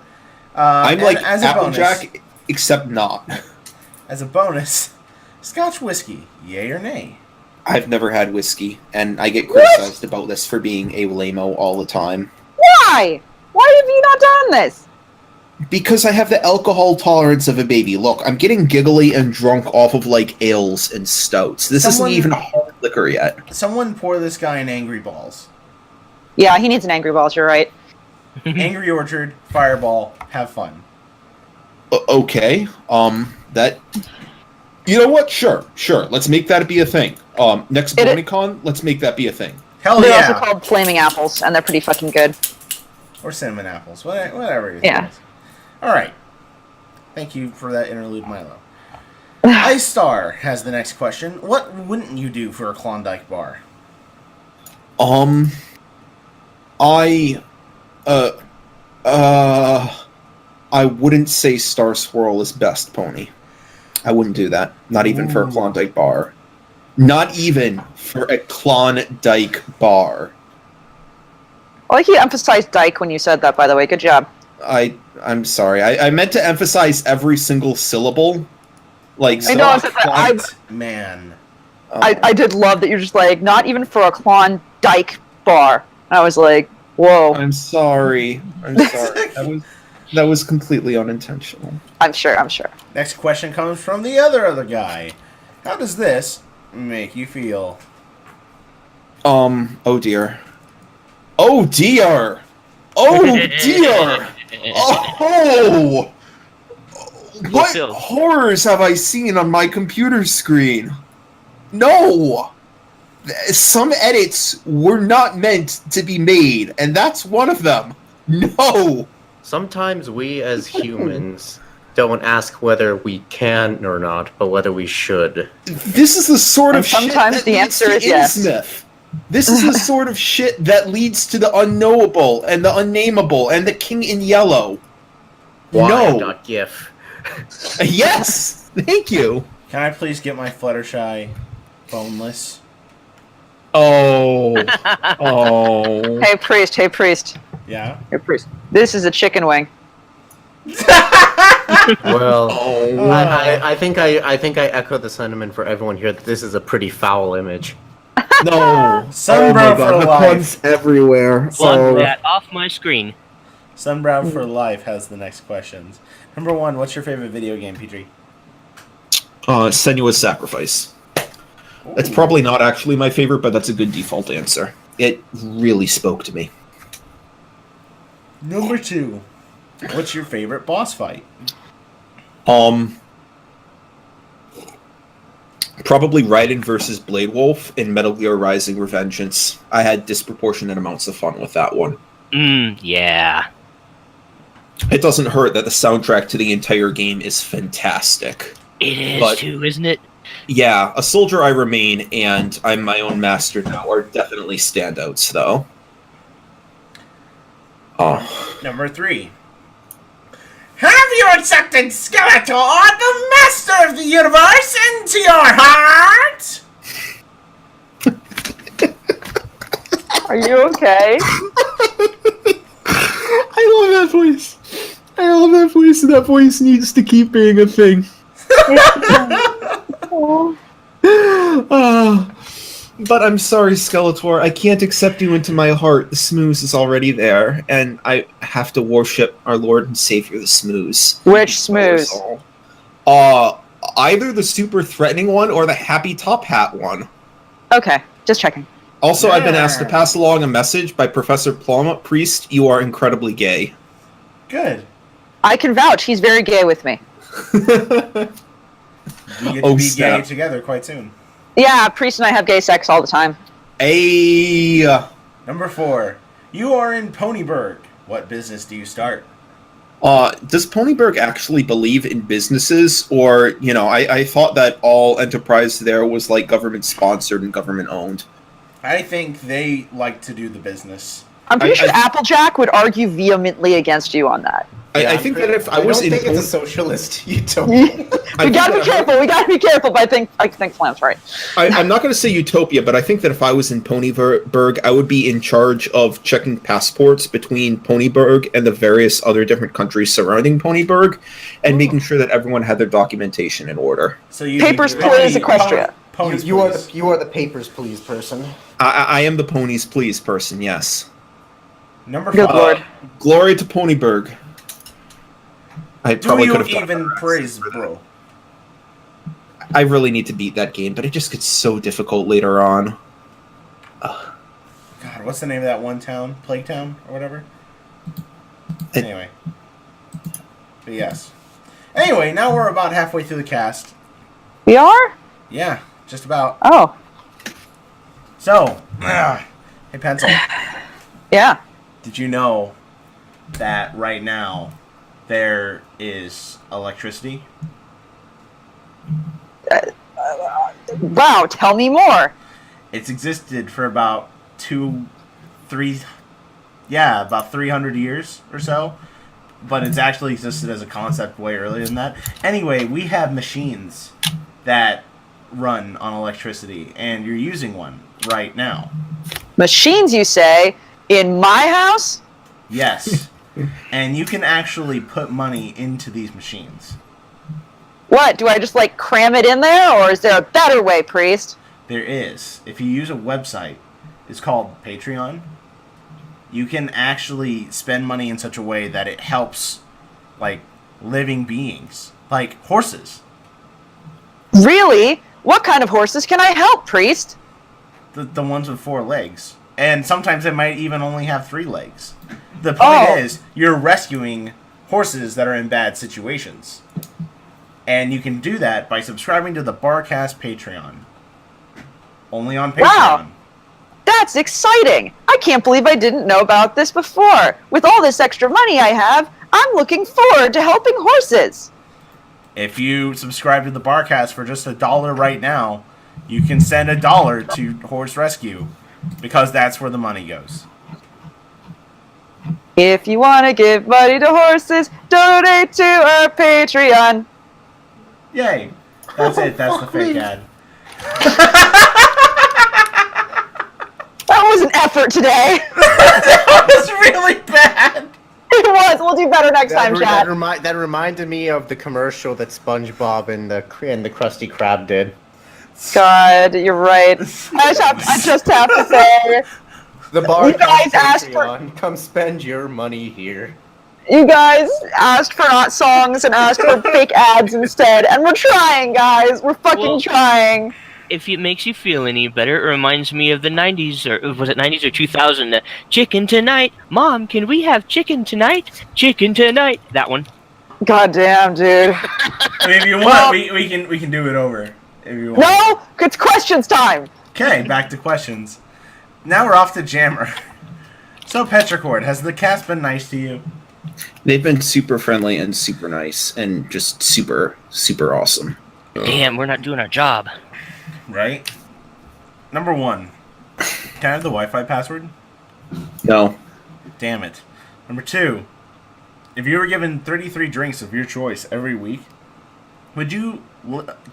I'm like as a Applejack, except not. As a bonus, Scotch whiskey, yay or nay? I've never had whiskey, and I get criticized about this for being a lame-o all the time. Why? Why have you not done this? Because I have the alcohol tolerance of a baby. Look, I'm getting giggly and drunk off of, like, ales and stouts. This isn't even hard liquor yet. Someone pour this guy an Angry Balls. Yeah, he needs an Angry Balls, you're right. Angry Orchard, Fireball, have fun. Okay, that... You know what? Sure. Let's make that be a thing. Next BronyCon, let's make that be a thing. Hell they're yeah. also called flaming apples, and they're pretty fucking good. Or cinnamon apples, whatever. Yeah. All right. Thank you for that interlude, Milo. Ice Star has the next question. What wouldn't you do for a Klondike bar? I wouldn't say Star Swirl is best, Pony. I wouldn't do that. Not even for a Klondike bar. Not even for a Klondike bar. I like you emphasized Dyke when you said that, by the way. Good job. I'm sorry. I meant to emphasize every single syllable. Like, I know, I man. I did love that you're just like, not even for a Klondike bar. I was like, whoa. I'm sorry. That was completely unintentional. I'm sure. Next question comes from the other guy. How does this make you feel? Oh dear. Oh dear! Oh dear! Oh! What horrors have I seen on my computer screen? No! Some edits were not meant to be made, and that's one of them. No! Sometimes we as humans don't ask whether we can or not, but whether we should. This is the sort of shit sometimes the answer is yes. Innsmouth. This is the sort of shit that leads to the unknowable and the unnameable and the King in Yellow. No. GIF. Yes! Thank you. Can I please get my Fluttershy boneless? Oh. Hey, priest. Yeah? Hey, priest. This is a chicken wing. Well, I think I echo the sentiment for everyone here that this is a pretty foul image. No. Sunbrow for the life. puns everywhere. Plug that off my screen. Sunbrow for life has the next questions. Number 1, what's your favorite video game, Petrie? Senua's Sacrifice. It's probably not actually my favorite, but that's a good default answer. It really spoke to me. Number 2, what's your favorite boss fight? Probably Raiden versus Blade Wolf in Metal Gear Rising: Revengeance. I had disproportionate amounts of fun with that one. Yeah. It doesn't hurt that the soundtrack to the entire game is fantastic. It is too, isn't it? Yeah, A Soldier I Remain and I'm My Own Master Now are definitely standouts, though. Number 3. Have you accepted Skeletor, the master of the universe, into your heart? Are you okay? I love that voice. And that voice needs to keep being a thing. But I'm sorry, Skeletor. I can't accept you into my heart. The Smooze is already there, and I have to worship our Lord and Savior, the Smooze. Which Smooze? Either the super threatening one or the happy top hat one. Okay, just checking. Also, I've been asked to pass along a message by Professor Plum. Priest, you are incredibly gay. Good. I can vouch. He's very gay with me. We get to be gay together quite soon. Yeah, Priest and I have gay sex all the time. Hey. Number 4. You are in Ponyburg. What business do you start? Does Ponyburg actually believe in businesses? Or, I thought that all enterprise there was like government sponsored and government owned. I think they like to do the business. I'm pretty sure Applejack would argue vehemently against you on that. I think that if I was in... I don't think it's a socialist utopia. We gotta be careful, but I think Flam's right. I'm not going to say utopia, but I think that if I was in Ponyburg, I would be in charge of checking passports between Ponyburg and the various other different countries surrounding Ponyburg, and making sure that everyone had their documentation in order. So you Papers, please, Equestria. You are the papers, please person. I am the ponies, please person, yes. Number 5. Good Lord. Glory to Ponyburg. I probably could have done even praise, bro? I really need to beat that game, but it just gets so difficult later on. God, what's the name of that one town? Plague Town or whatever? Anyway. But yes. Anyway, now we're about halfway through the cast. We are? Yeah, just about. Oh. So, hey, Pencil. Yeah. Did you know that right now there is electricity? Wow, tell me more. It's existed for about 300 years or so. But it's actually existed as a concept way earlier than that. Anyway, we have machines that run on electricity, and you're using one right now. Machines, you say? In my house? Yes. And you can actually put money into these machines. What? Do I just, like, cram it in there, or is there a better way, priest? There is. If you use a website, it's called Patreon. You can actually spend money in such a way that it helps, like, living beings. Like horses. Really? What kind of horses can I help, priest? The ones with 4 legs. And sometimes it might even only have 3 legs. The point is, you're rescuing horses that are in bad situations. And you can do that by subscribing to the Barcast Patreon. Only on Patreon. Wow. That's exciting! I can't believe I didn't know about this before. With all this extra money I have, I'm looking forward to helping horses. If you subscribe to the Barcast for just $1 right now, you can send $1 to Horse Rescue, because that's where the money goes. If you want to give money to horses, donate to our Patreon. Yay. That's it. That's the fake ad. That was an effort today. That was really bad. It was. We'll do better next time, Chad. That reminded me of the commercial that SpongeBob and the Krusty Krab did. God, you're right. I just have to say, The bar. You guys asked for. Come spend your money here. You guys asked for not songs and asked for fake ads instead, and we're trying, guys. We're fucking trying. If it makes you feel any better, it reminds me of the 90s, or was it 90s or 2000? Chicken tonight. Mom, can we have chicken tonight? Chicken tonight. That one. God damn, dude. I mean, if you want, we can do it over. If you want. No, it's questions time. Okay, back to questions. Now we're off to Jammer. So, Petricord, has the cast been nice to you? They've been super friendly and super nice and just super, super awesome. Damn, we're not doing our job. Right? Number 1. Can I have the Wi-Fi password? No. Damn it. Number 2. If you were given 33 drinks of your choice every week, would you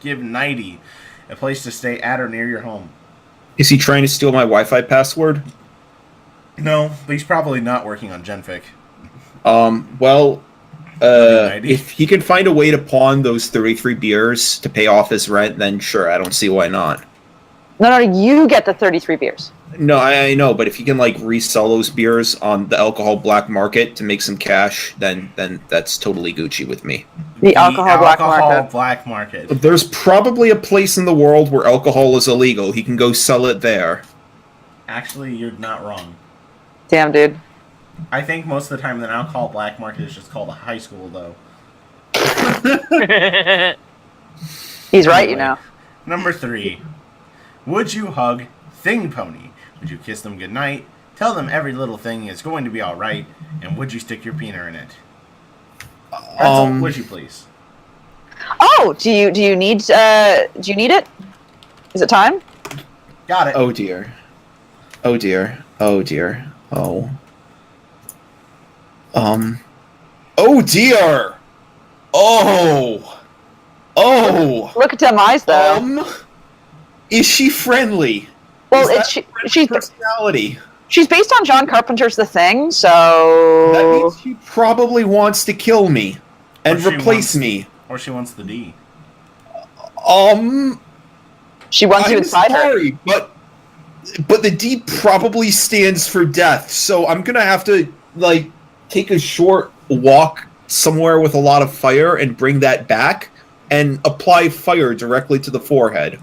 give 90 a place to stay at or near your home? Is he trying to steal my Wi-Fi password? No, but he's probably not working on Genfic. If he can find a way to pawn those 33 beers to pay off his rent, then sure, I don't see why not. No, you get the 33 beers. No, I know, but if he can like resell those beers on the alcohol black market to make some cash, then that's totally Gucci with me. The alcohol black market. There's probably a place in the world where alcohol is illegal. He can go sell it there. Actually, you're not wrong. Damn, dude. I think most of the time the alcohol black market is just called a high school, though. He's right, you know. Number 3. Would you hug Thing Pony? Would you kiss them goodnight? Tell them every little thing is going to be alright? And would you stick your peanut in it? Would you please? Oh, do you need it? Is it time? Got it. Oh dear. Oh dear. Oh dear. Oh. Oh dear. Oh. Look at them eyes, though. Is she friendly? Well, she's personality. She's based on John Carpenter's The Thing, so that means she probably wants to kill me and replace me. Or she wants the D. She wants you inside her. But the D probably stands for death, so I'm gonna have to like take a short walk somewhere with a lot of fire and bring that back and apply fire directly to the forehead.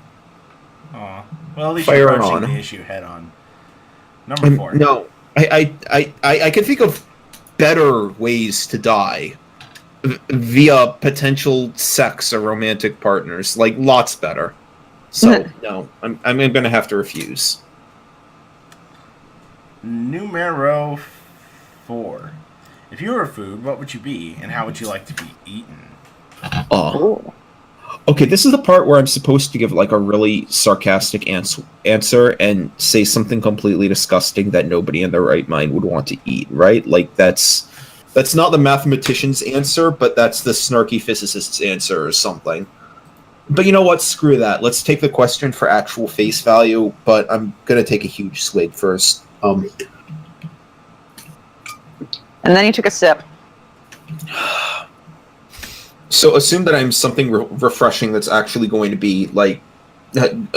Aw. Well, at least you're approaching the issue head on. Number 4. No, I can think of better ways to die. via potential sex or romantic partners. Like, lots better. So, no, I'm going to have to refuse. Numero 4. If you were a food, what would you be, and how would you like to be eaten? Okay, this is the part where I'm supposed to give like a really sarcastic answer and say something completely disgusting that nobody in their right mind would want to eat, right? Like that's not the mathematician's answer, but that's the snarky physicist's answer or something. But you know what? Screw that. Let's take the question for actual face value, but I'm going to take a huge swig first. And then you took a sip. So assume that I'm something refreshing that's actually going to be like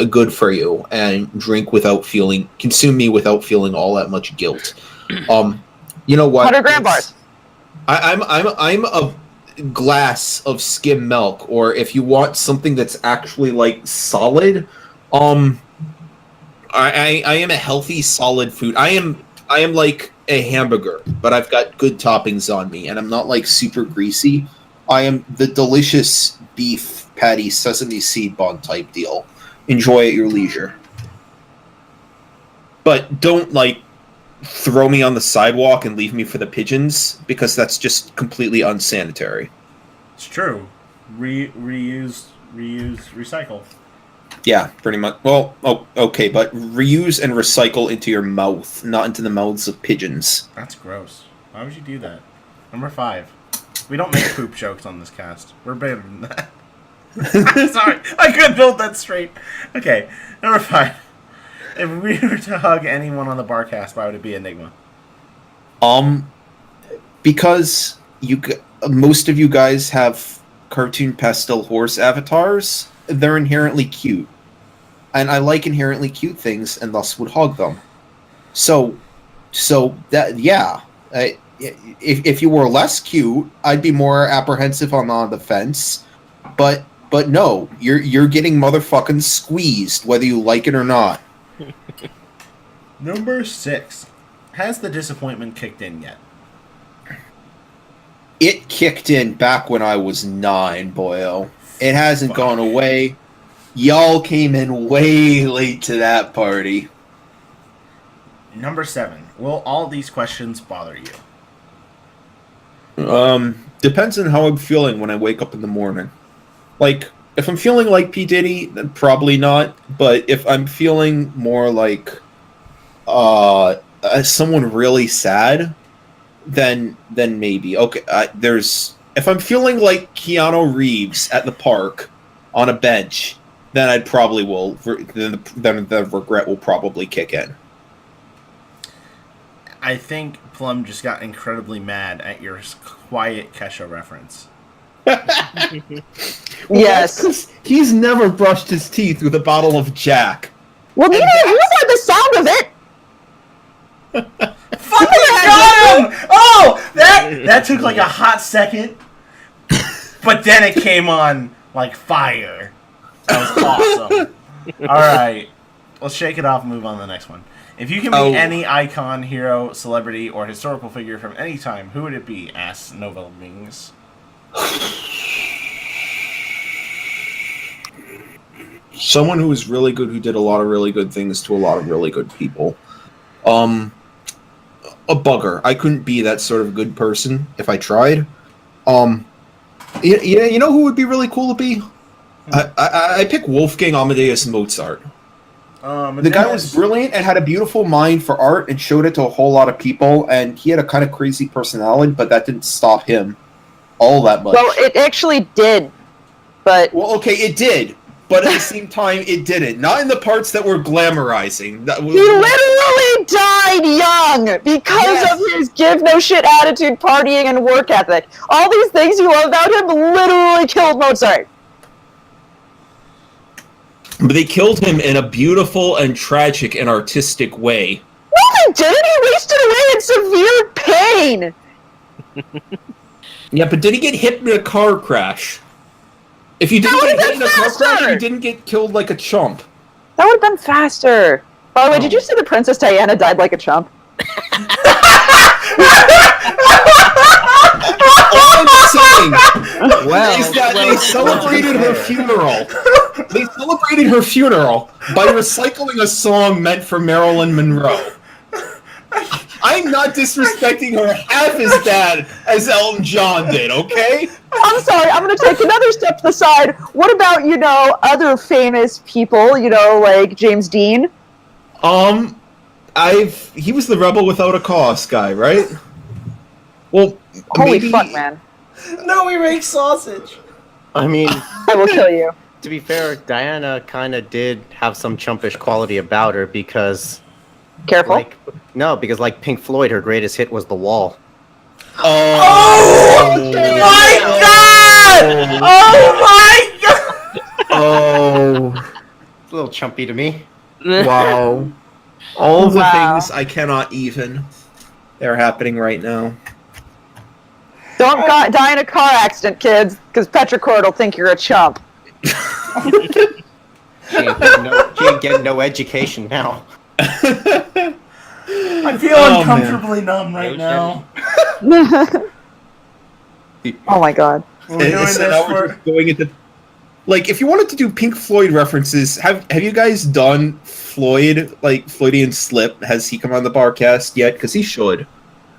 good for you, and consume me without feeling all that much guilt. You know what? 100 gram bars. I'm a glass of skim milk, or if you want something that's actually like solid, I am a healthy solid food. I am like a hamburger, but I've got good toppings on me, and I'm not like super greasy. I am the delicious beef patty sesame seed bun type deal. Enjoy at your leisure. But don't, like, throw me on the sidewalk and leave me for the pigeons, because that's just completely unsanitary. It's true. Reuse, recycle. Yeah, pretty much. Well, okay, but reuse and recycle into your mouth, not into the mouths of pigeons. That's gross. Why would you do that? Number 5. We don't make poop jokes on this cast. We're better than that. Sorry, I couldn't build that straight. Okay, number 5. If we were to hug anyone on the Barcast, why would it be Enigma? Because most of you guys have cartoon pastel horse avatars. They're inherently cute, and I like inherently cute things, and thus would hug them. So that if you were less cute, I'd be more apprehensive on the fence. But no, you're getting motherfucking squeezed, whether you like it or not. Number 6. Has the disappointment kicked in yet? It kicked in back when I was 9, boyo. It hasn't gone away. Y'all came in way late to that party. Number 7. Will all these questions bother you? Depends on how I'm feeling when I wake up in the morning. Like, if I'm feeling like P. Diddy, then probably not. But if I'm feeling more like someone really sad, then maybe. Okay, if I'm feeling like Keanu Reeves at the park on a bench, then I probably will. Then the regret will probably kick in. I think Plum just got incredibly mad at your quiet Kesha reference. Yes. He's never brushed his teeth with a bottle of Jack. Well, neither have you heard the sound of it. Fucking got him! Oh! That took like a hot second, but then it came on like fire. That was awesome. Alright. Let's shake it off and move on to the next one. If you can be any icon, hero, celebrity, or historical figure from any time, who would it be? Asks Nova Wings. Someone who was really good, who did a lot of really good things to a lot of really good people. A bugger. I couldn't be that sort of good person if I tried. You know who would be really cool to be? I pick Wolfgang Amadeus Mozart. The guy was brilliant and had a beautiful mind for art and showed it to a whole lot of people, and he had a kind of crazy personality, but that didn't stop him all that much. Well, it actually did, but... Well, okay, it did, but at the same time, it didn't. Not in the parts that were glamorizing. He literally died young because of his give no shit attitude, partying, and work ethic. All these things you love about him literally killed Mozart. But they killed him in a beautiful and tragic and artistic way. No, they didn't! He wasted away in severe pain! Yeah, but did he get hit in a car crash? If you didn't get hit in a car crash, you didn't get killed like a chump. That would have been faster. By the way, did you see the Princess Diana died like a chump? All I'm saying is that they celebrated her funeral. They celebrated her funeral by recycling a song meant for Marilyn Monroe. I'm not disrespecting her half as bad as Elton John did, okay? I'm sorry, I'm going to take another step to the side. What about, other famous people, like James Dean? He was the Rebel Without a Cause guy, right? Well, holy fuck, man. No, we make sausage. I mean, I will kill you. to be fair, Diana kind of did have some chumpish quality about her because... Careful. Because like Pink Floyd, her greatest hit was The Wall. Oh my god! Oh my god! Oh. It's a little chumpy to me. Wow. All the Wow. things I cannot even. They're happening right now. Don't die in a car accident, kids, because Petricord will think you're a chump. She ain't getting no education now. I feel uncomfortably numb right now. Oh my god. We're doing And so this now we're just going into... Like, if you wanted to do Pink Floyd references, have you guys done Floyd, like Floydian Slip? Has he come on the Barcast yet? Because he should.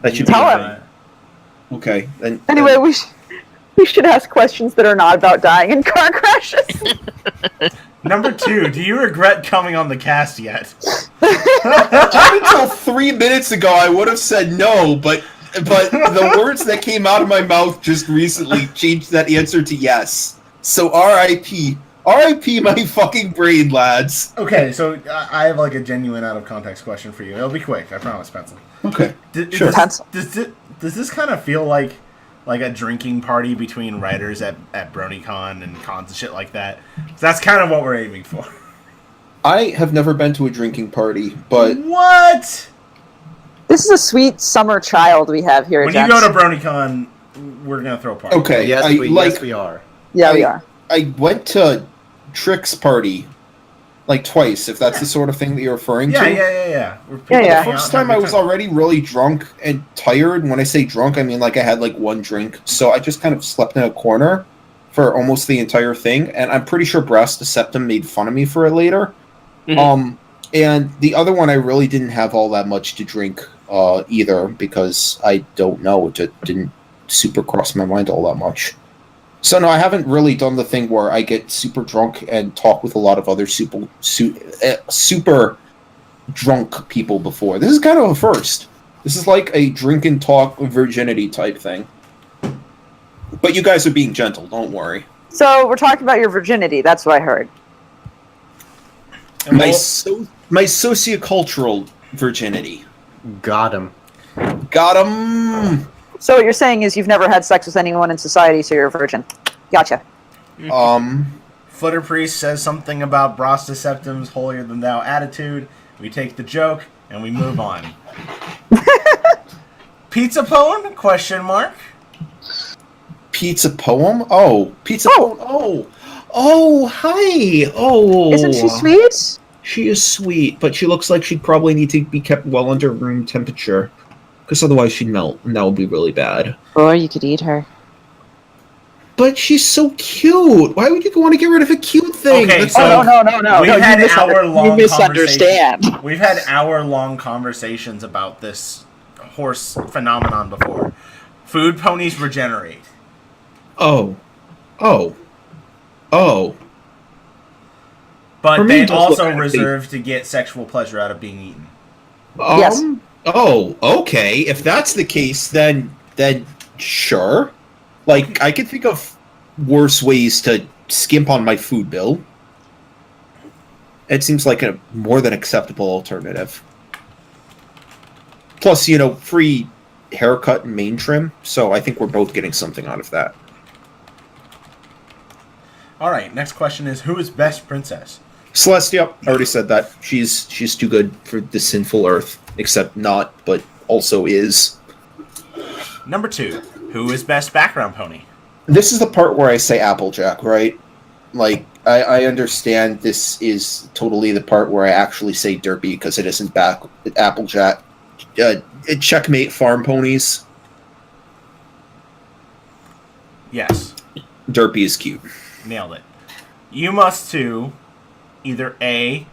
That should Tell be him. Okay. Then, Anyway, we should ask questions that are not about dying in car crashes. Number 2, do you regret coming on the cast yet? up until 3 minutes ago, I would have said no, but the words that came out of my mouth just recently changed that answer to yes. So R.I.P. R.I.P. my fucking brain, lads. Okay, so I have like a genuine out of context question for you. It'll be quick, I promise, Pencil. Okay, sure. Does this kind of feel like a drinking party between writers at BronyCon and cons and shit like that? So that's kind of what we're aiming for. I have never been to a drinking party, but... What? This is a sweet summer child we have here, When gents. you go to BronyCon, we're going to throw a party. Okay, Yes, we are. Yeah, we are. I went to Trick's party, like twice, if that's the sort of thing that you're referring to. Yeah. Yeah. The first time I was already really drunk and tired. When I say drunk, I mean like I had like one drink. So I just kind of slept in a corner for almost the entire thing. And I'm pretty sure Brass the Septum made fun of me for it later. Mhm. And the other one, I really didn't have all that much to drink either because I don't know. It didn't super cross my mind all that much. So no, I haven't really done the thing where I get super drunk and talk with a lot of other super drunk people before. This is kind of a first. This is like a drink and talk virginity type thing. But you guys are being gentle, don't worry. So we're talking about your virginity. That's what I heard. My sociocultural virginity. Got him. Got him. So what you're saying is you've never had sex with anyone in society, so you're a virgin. Gotcha. Footer Priest says something about Brosta Septum's holier than thou attitude. We take the joke and we move on. Pizza Pone? Question mark. Pizza Poem? Oh, Pizza Poem. Oh, hi. Oh. Isn't she sweet? She is sweet, but she looks like she'd probably need to be kept well under room temperature. Because otherwise she'd melt, and that would be really bad. Or you could eat her. But she's so cute. Why would you want to get rid of a cute thing? Okay, That's so no. We've had hour-long You misunderstand. We've had hour-long conversations about this horse phenomenon before. Food ponies regenerate. Oh. But For me, they it does also look healthy. reserve to get sexual pleasure out of being eaten. Yes. Oh, okay. If that's the case, then sure. Like, I could think of worse ways to skimp on my food bill. It seems like a more than acceptable alternative. Plus, free haircut and mane trim, so I think we're both getting something out of that. All right, next question is, who is best princess? Celeste, yep, I already said that. She's too good for the sinful earth, except not, but also is. Number 2, who is best background pony? This is the part where I say Applejack, right? Like, I understand this is totally the part where I actually say Derpy because it isn't Applejack. Checkmate farm ponies. Yes. Derpy is cute. Nailed it. You must too either A,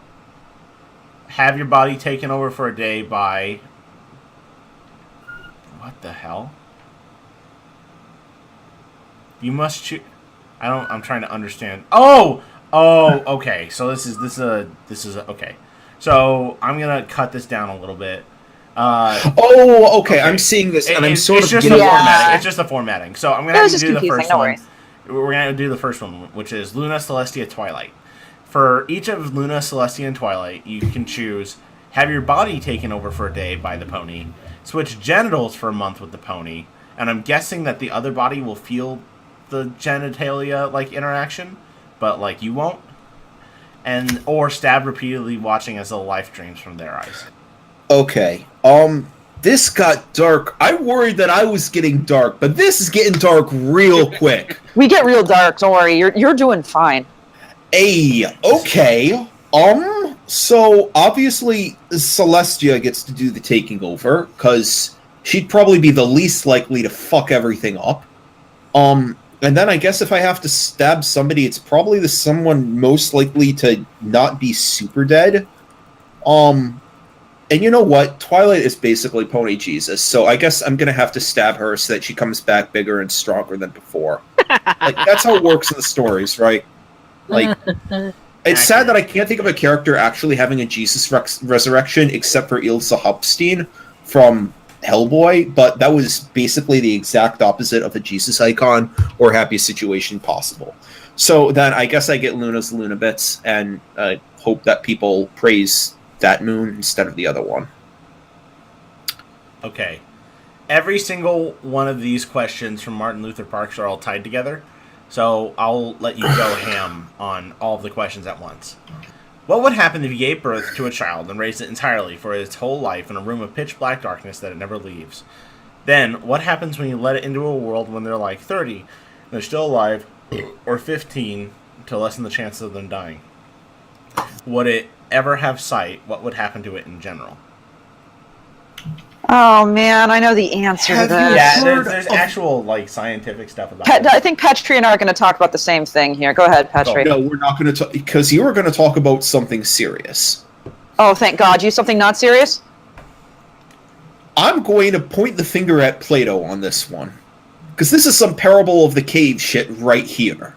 have your body taken over for a day by... What the hell? You must choose... I'm trying to understand. Oh, okay. So this is okay. So I'm gonna cut this down a little bit. Okay. I'm seeing this, and I'm sort of getting... formatting. It's just the formatting. So I'm gonna have to do the first one. Worries. We're gonna do the first one, which is Luna, Celestia, Twilight. For each of Luna, Celestia, and Twilight, you can choose have your body taken over for a day by the pony, switch genitals for a month with the pony, and I'm guessing that the other body will feel the genitalia interaction, but you won't, or stab repeatedly watching as the life drains from their eyes. Okay. This got dark. I worried that I was getting dark, but this is getting dark real quick. We get real dark. Don't worry. You're doing fine. Hey. Okay. So obviously Celestia gets to do the taking over because she'd probably be the least likely to fuck everything up. And then I guess if I have to stab somebody, it's probably the someone most likely to not be super dead. And you know what? Twilight is basically Pony Jesus, so I guess I'm gonna have to stab her so that she comes back bigger and stronger than before. That's how it works in the stories, right? It's sad that I can't think of a character actually having a Jesus resurrection except for Ilsa Hopstein from Hellboy, but that was basically the exact opposite of a Jesus icon or happiest situation possible. So then I guess I get Luna's Luna bits and hope that people praise that moon instead of the other one. Okay. Every single one of these questions from Martin Luther Parks are all tied together, so I'll let you go ham on all of the questions at once. What would happen if you gave birth to a child and raised it entirely for its whole life in a room of pitch black darkness that it never leaves? Then, what happens when you let it into a world when they're 30, and they're still alive, or 15, to lessen the chances of them dying? Would it ever have sight? What would happen to it in general? Oh man, I know the answer to this. Yeah, there's actual scientific stuff about it. I think Petri and I are going to talk about the same thing here. Go ahead, Petri. No, we're not going to talk, because you were going to talk about something serious. Oh, thank God. You something not serious? I'm going to point the finger at Plato on this one. Because this is some parable of the cave shit right here.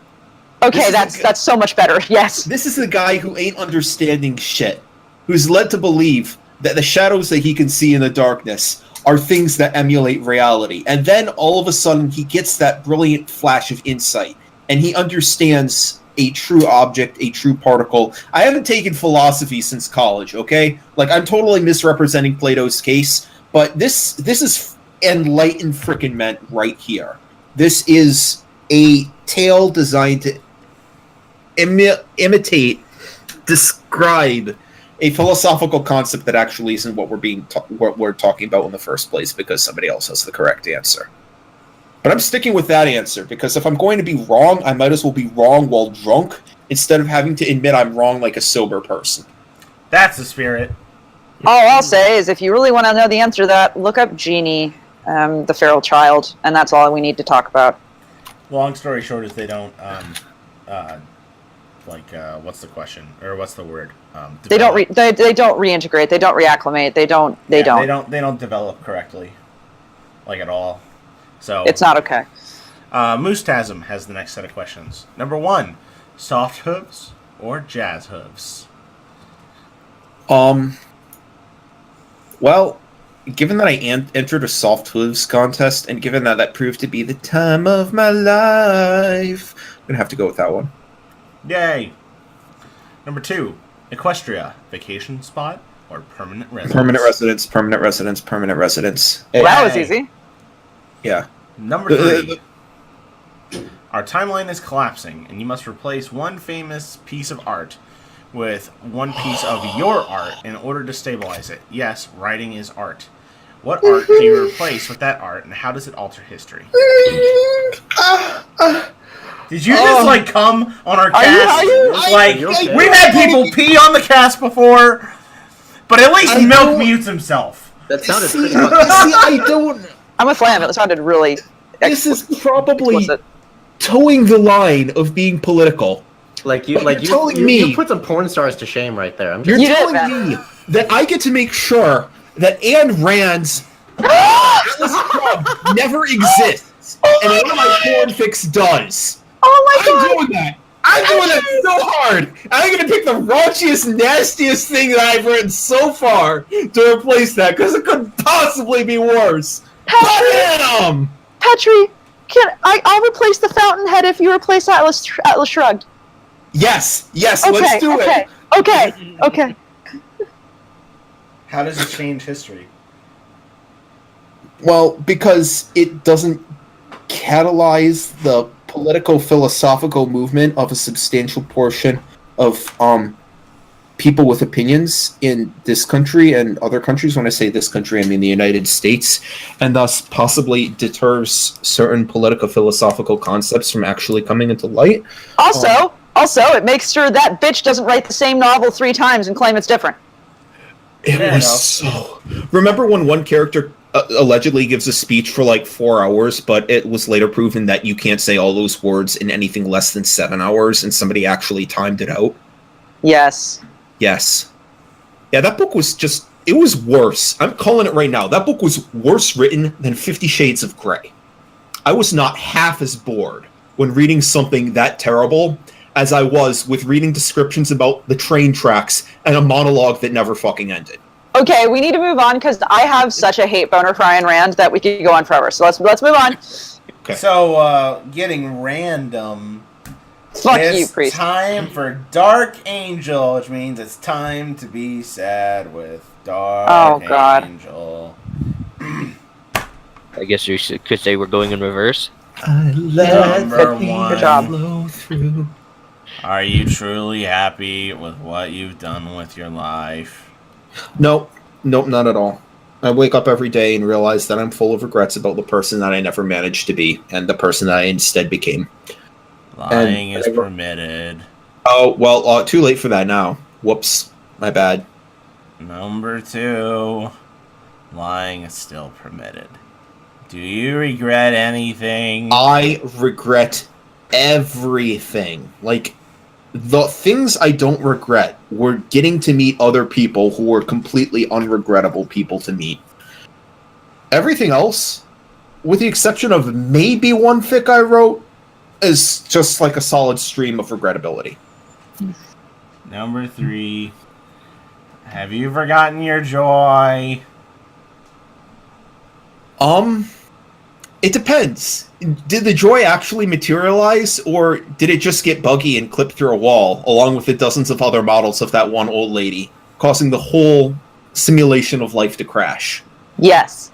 Okay, that's so much better, yes. This is the guy who ain't understanding shit. Who's led to believe that the shadows that he can see in the darkness are things that emulate reality. And then all of a sudden he gets that brilliant flash of insight. And he understands a true object, a true particle. I haven't taken philosophy since college, okay? I'm totally misrepresenting Plato's case, but this is enlightened frickin' right here. This is a tale designed to imitate, describe a philosophical concept that actually isn't what we're talking about in the first place because somebody else has the correct answer. But I'm sticking with that answer because if I'm going to be wrong, I might as well be wrong while drunk instead of having to admit I'm wrong like a sober person. That's the spirit. All I'll say is if you really want to know the answer to that, look up Genie, the feral child, and that's all we need to talk about. Long story short is they don't, what's the question? Or what's the word? They don't reintegrate, they don't reacclimate, they don't. They don't develop correctly. At all. So it's not okay. Moostasm has the next set of questions. Number 1, soft hooves or jazz hooves? Well, given that I entered a soft hooves contest, and given that proved to be the time of my life, I'm gonna have to go with that one. Yay! Number 2, Equestria, vacation spot or permanent residence? Permanent residence, permanent residence, permanent residence. Well, that was easy. Yeah. Number 3, our timeline is collapsing, and you must replace one famous piece of art with one piece of your art in order to stabilize it. Yes, writing is art. What art do you replace with that art, and how does it alter history? Did you just come on our cast? We've had people pee on the cast before, but at least Milk mutes himself. That sounded pretty much. I don't. I'm with Lamb. It sounded really. This is probably. Explicit. towing the line of being political. You put some porn stars to shame right there. You're telling me that I get to make sure that Ayn Rand's Atlas Shrugged never exists, and one of my porn fix does. Oh my god! I'm doing that. I'm doing that so hard. I'm gonna pick the raunchiest, nastiest thing that I've written so far to replace that, because it couldn't possibly be worse. Bam! Petri, I'll replace the Fountainhead if you replace Atlas Shrugged. Yes, let's do it. Okay. How does it change history? Well, because it doesn't catalyze the politico-philosophical movement of a substantial portion of people with opinions in this country and other countries. When I say this country, I mean the United States, and thus possibly deters certain politico-philosophical concepts from actually coming into light. Also, it makes sure that bitch doesn't write the same novel 3 times and claim it's different. It was so... Remember when one character allegedly gives a speech for like 4 hours, but it was later proven that you can't say all those words in anything less than 7 hours, and somebody actually timed it out? Yes. Yeah, that book was just... It was worse. I'm calling it right now. That book was worse written than 50 Shades of Grey. I was not half as bored when reading something that terrible as I was with reading descriptions about the train tracks and a monologue that never fucking ended. Okay, we need to move on because I have such a hate boner for Ayn Rand that we could go on forever. So let's move on. Okay. So, getting random. Fuck it's you, priest. Time for Dark Angel, which means it's time to be sad with Dark Angel. I guess you could say we're going in reverse. Number 1. Good job. Flow through. Are you truly happy with what you've done with your life? Nope, not at all. I wake up every day and realize that I'm full of regrets about the person that I never managed to be and the person that I instead became. Lying is permitted. Oh, well, too late for that now. Whoops, my bad. Number 2. Lying is still permitted. Do you regret anything? I regret everything. Like, the things I don't regret were getting to meet other people who were completely unregrettable people to meet. Everything else, with the exception of maybe one fic I wrote, is just like a solid stream of regrettability. Number 3. Have you forgotten your joy? It depends. Did the joy actually materialize, or did it just get buggy and clip through a wall, along with the dozens of other models of that one old lady, causing the whole simulation of life to crash? Yes.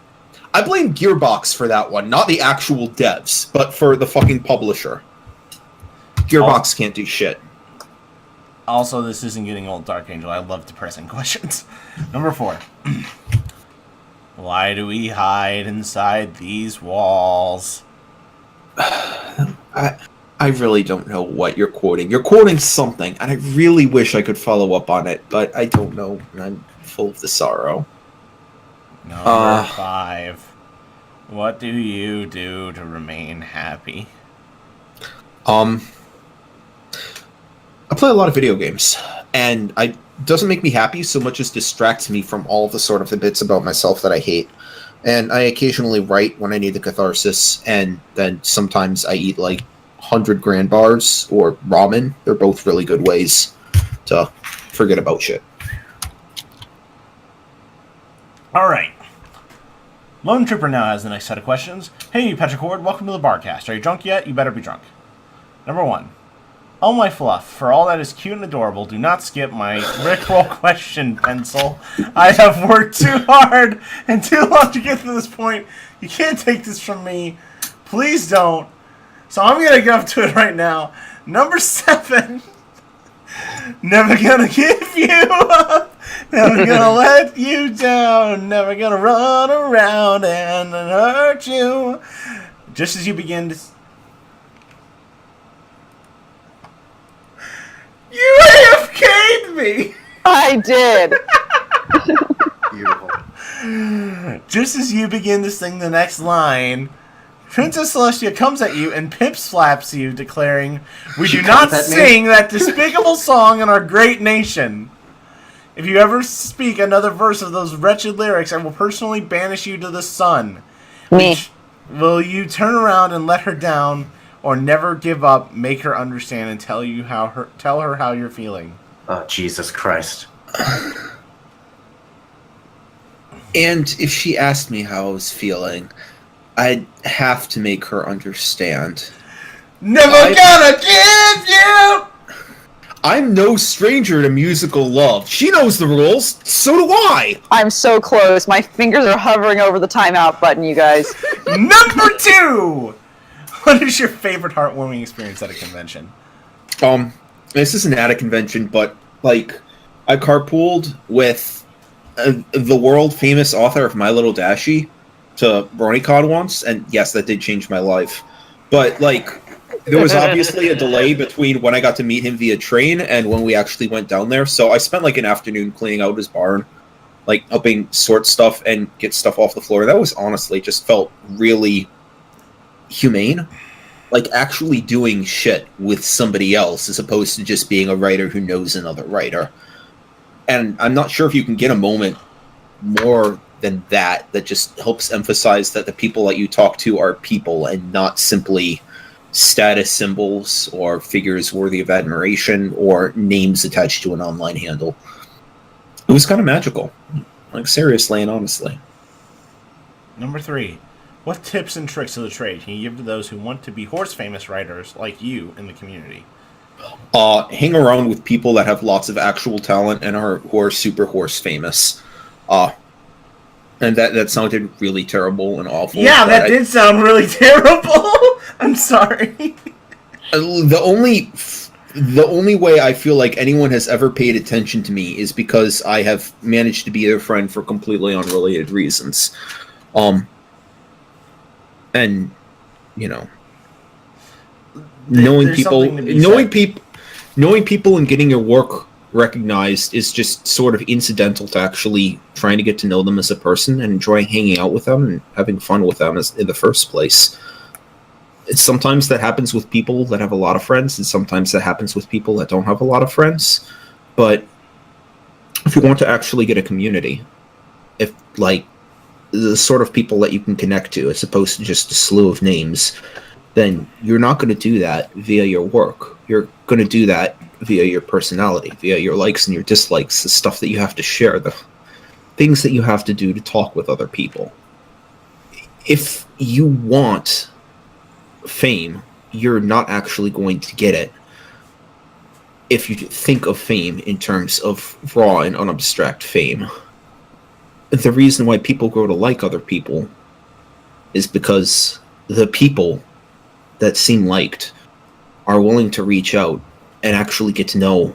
I blame Gearbox for that one, not the actual devs, but for the fucking publisher. Gearbox can't do shit. Also, this isn't getting old, Dark Angel. I love depressing questions. Number 4. Why do we hide inside these walls? I really don't know what you're quoting. You're quoting something, and I really wish I could follow up on it, but I don't know. I'm full of the sorrow. Number 5. What do you do to remain happy? I play a lot of video games, and it doesn't make me happy so much as distracts me from all the sort of the bits about myself that I hate. And I occasionally write when I need the catharsis, and then sometimes I eat like 100 grand bars or ramen. They're both really good ways to forget about shit. Alright. Lone Trooper now has the next set of questions. Hey, Petricord, welcome to the Barcast. Are you drunk yet? You better be drunk. Number 1. Oh my fluff, for all that is cute and adorable, do not skip my Rickroll question pencil. I have worked too hard and too long to get to this point. You can't take this from me. Please don't. So I'm going to go up to it right now. Number 7. Never gonna give you up. Never gonna let you down. Never gonna run around and hurt you. Just as you begin to... You AFK'd me! I did. Beautiful. Just as you begin to sing the next line, Princess Celestia comes at you and pip slaps you, declaring, "We She do not comes at me? sing that despicable song in our great nation. If you ever speak another verse of those wretched lyrics, I will personally banish you to the sun. Me. Will you turn around and let her down, or never give up, make her understand, and tell her how you're feeling?" Oh, Jesus Christ. And if she asked me how I was feeling, I'd have to make her understand. Never gonna give you! I'm no stranger to musical love. She knows the rules. So do I. I'm so close. My fingers are hovering over the timeout button, you guys. Number 2! What is your favorite heartwarming experience at a convention? This isn't at a convention, but, like, I carpooled with the world-famous author of My Little Dashie to BronyCon once, and yes, that did change my life. But, like, there was obviously a delay between when I got to meet him via train and when we actually went down there, so I spent, like, an afternoon cleaning out his barn, like, helping sort stuff and get stuff off the floor. That was honestly just felt really humane. Like, actually doing shit with somebody else as opposed to just being a writer who knows another writer. And I'm not sure if you can get a moment more than that just helps emphasize that the people that you talk to are people and not simply status symbols or figures worthy of admiration or names attached to an online handle. It was kind of magical. Like, seriously and honestly. Number 3. What tips and tricks of the trade can you give to those who want to be horse-famous writers like you in the community? Hang around with people that have lots of actual talent and who are super horse famous. And that sounded really terrible and awful. Yeah, that did sound really terrible. I'm sorry. The only way I feel like anyone has ever paid attention to me is because I have managed to be their friend for completely unrelated reasons. And, you know, knowing people and getting your work recognized is just sort of incidental to actually trying to get to know them as a person and enjoying hanging out with them and having fun with them in the first place. Sometimes that happens with people that have a lot of friends, and sometimes that happens with people that don't have a lot of friends. But if you want to actually get a community, if, like, the sort of people that you can connect to as opposed to just a slew of names, then you're not going to do that via your work. You're going to do that via your personality, via your likes and your dislikes, the stuff that you have to share, the things that you have to do to talk with other people. If you want fame, you're not actually going to get it if you think of fame in terms of raw and unabstract fame. The reason why people grow to like other people is because the people that seem liked are willing to reach out and actually get to know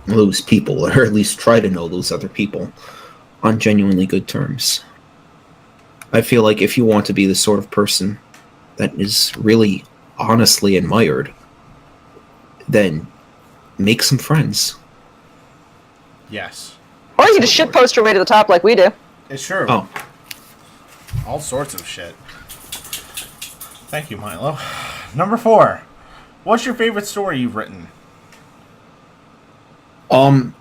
those people, or at least try to know those other people on genuinely good terms. I feel like if you want to be the sort of person that is really honestly admired, then make some friends. Yes. Or you can just shitpost your way to the top like we do. It's true. Oh. All sorts of shit. Thank you, Milo. Number 4. What's your favorite story you've written?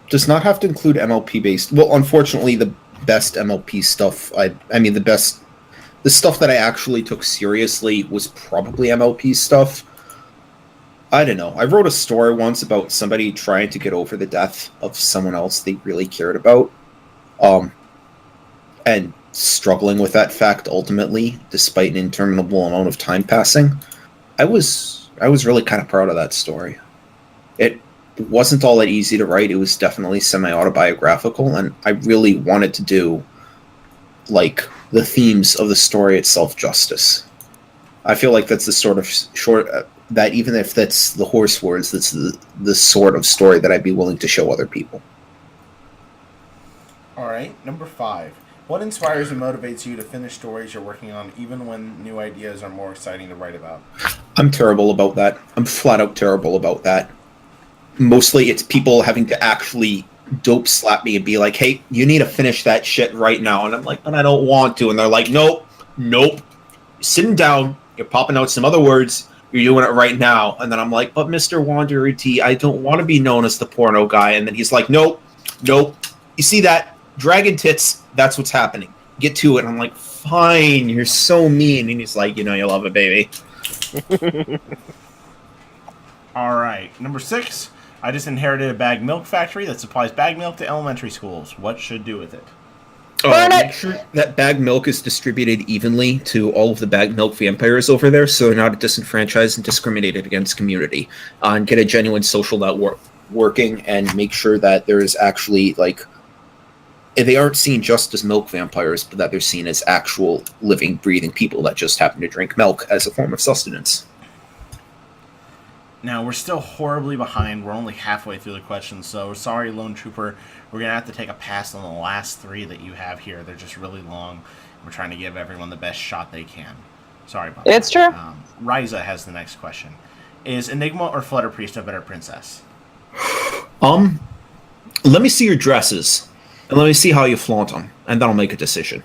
Does not have to include MLP based. Well, unfortunately, the best MLP stuff, the stuff that I actually took seriously was probably MLP stuff. I don't know. I wrote a story once about somebody trying to get over the death of someone else they really cared about. And struggling with that fact ultimately, despite an interminable amount of time passing. I was really kind of proud of that story. It wasn't all that easy to write. It was definitely semi-autobiographical, and I really wanted to do, like, the themes of the story itself justice. I feel like that's the sort of that even if that's the horse words, that's the sort of story that I'd be willing to show other people. All right, number 5. What inspires and motivates you to finish stories you're working on, even when new ideas are more exciting to write about? I'm terrible about that. I'm flat out terrible about that. Mostly it's people having to actually dope slap me and be like, hey, you need to finish that shit right now. And I'm like, but I don't want to. And they're like, nope, sitting down, You're popping out some other words. You're doing it right now. And then I'm like, but Mr. Wanderer T, I don't want to be known as the porno guy. And then he's like, nope. You see that? Dragon tits, that's what's happening. Get to it. And I'm like, fine, you're so mean. And he's like, you love it, baby. All right. Number 6. I just inherited a bag milk factory that supplies bag milk to elementary schools. What should do with it? Make sure that bag milk is distributed evenly to all of the bag milk vampires over there, so they're not disenfranchised and discriminated against community. And get a genuine social network working, and make sure that there is actually, they aren't seen just as milk vampires, but that they're seen as actual living, breathing people that just happen to drink milk as a form of sustenance. Now, we're still horribly behind. We're only halfway through the questions, so sorry, Lone Trooper. We're going to have to take a pass on the last 3 that you have here. They're just really long. We're trying to give everyone the best shot they can. Sorry about that. It's true. Ryza has the next question. Is Enigma or Flutter Priest a better princess? Let me see your dresses, and let me see how you flaunt them, and then I'll make a decision.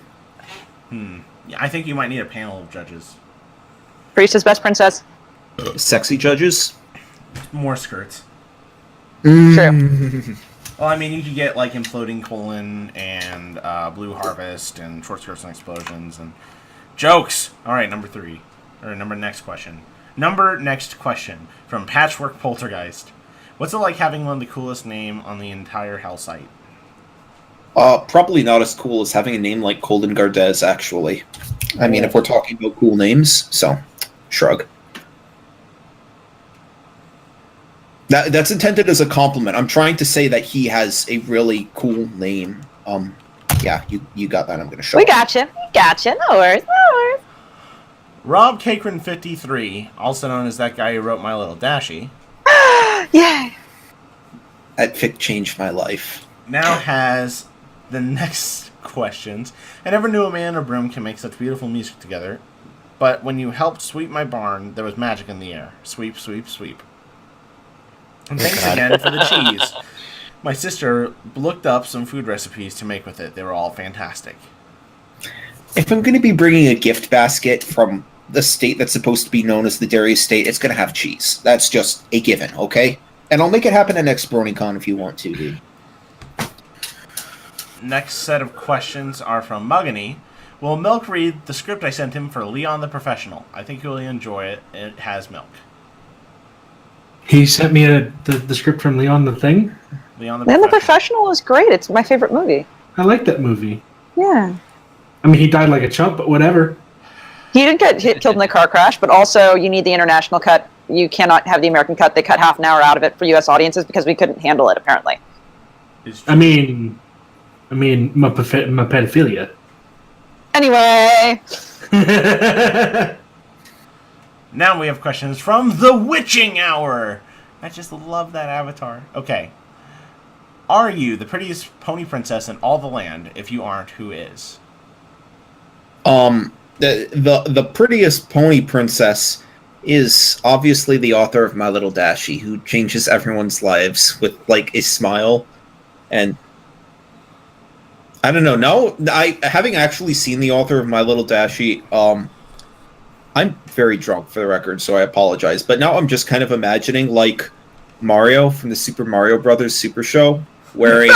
Yeah, I think you might need a panel of judges. Priest is best princess. Sexy judges? More skirts. True. Well, I mean, you could get, Imploding Colon and Blue Harvest and Short Skirts and Explosions and jokes. All right, number 3. Or next question. Next question from Patchwork Poltergeist. What's it like having one of the coolest name on the entire Hell site? Probably not as cool as having a name like Colin Gardez, actually. I mean, if we're talking about cool names, so, shrug. That's intended as a compliment. I'm trying to say that he has a really cool name. Yeah, you got that. I'm going to show We gotcha. No worries. Rob Cakrin 53, also known as that guy who wrote My Little Dashie. Yay! That fic changed my life. Now has the next questions. I never knew a man and a broom can make such beautiful music together, but when you helped sweep my barn, there was magic in the air. Sweep, sweep, sweep. And thanks again for the cheese. My sister looked up some food recipes to make with it. They were all fantastic. If I'm going to be bringing a gift basket from the state that's supposed to be known as the dairy state, it's going to have cheese. That's just a given, okay? And I'll make it happen at next BronyCon if you want to, dude. Next set of questions are from Muggany. Will Milk read the script I sent him for Leon the Professional? I think you'll enjoy it. It has Milk. He sent me the script from Leon the Thing. Leon the Professional is great. It's my favorite movie. I like that movie. Yeah. I mean, he died like a chump, but whatever. He didn't get killed in the car crash, but also you need the international cut. You cannot have the American cut. They cut half an hour out of it for U.S. audiences because we couldn't handle it, apparently. I mean, my pedophilia. Anyway. Now we have questions from The Witching Hour. I just love that avatar. Okay. Are you the prettiest pony princess in all the land? If you aren't, who is? The prettiest pony princess is obviously the author of My Little Dashie, who changes everyone's lives with, a smile. And I don't know. No, having actually seen the author of My Little Dashie, I'm very drunk for the record, so I apologize. But now I'm just kind of imagining, Mario from the Super Mario Brothers Super Show, wearing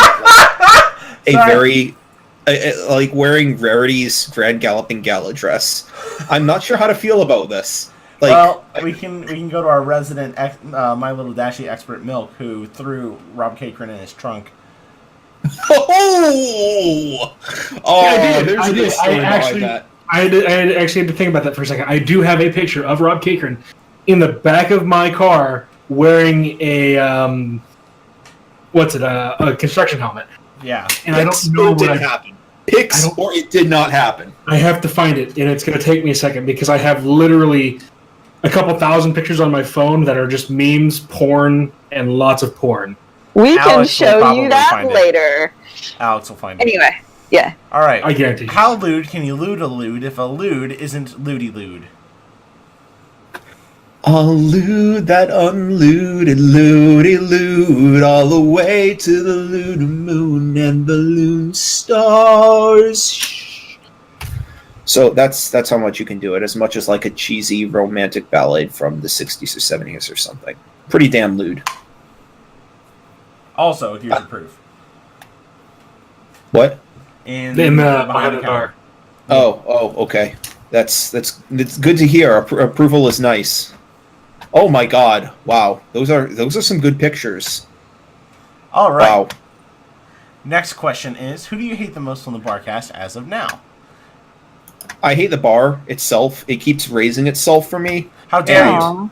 wearing Rarity's Grand Galloping Gala dress. I'm not sure how to feel about this. Well, we can go to our resident My Little Dashie expert, Milk, who threw Rob Cakrin in his trunk. I actually had to think about that for a second. I do have a picture of Rob Cakrin in the back of my car wearing a construction helmet. Yeah. And I don't know what happened. Or it did not happen. I have to find it, and it's going to take me a second because I have literally a couple thousand pictures on my phone that are just memes, porn, and lots of porn. We can show you that later. Alex will find it. Anyway, yeah. All right. I guarantee. How lewd can you lewd a lewd if a lewd isn't lewdy lewd? I'll lewd that unlewded lewdy lewd all the way to the lunar moon and the loon stars. So that's how much you can do it, as much as like a cheesy romantic ballad from the 60s or 70s or something. Pretty damn lewd. Also, here's your proof. What? In behind the car. Oh, okay. That's good to hear. Approval is nice. Oh my god! Wow, those are some good pictures. All right. Wow. Next question is: who do you hate the most on the Barcast as of now? I hate the bar itself. It keeps raising itself for me. How dare you?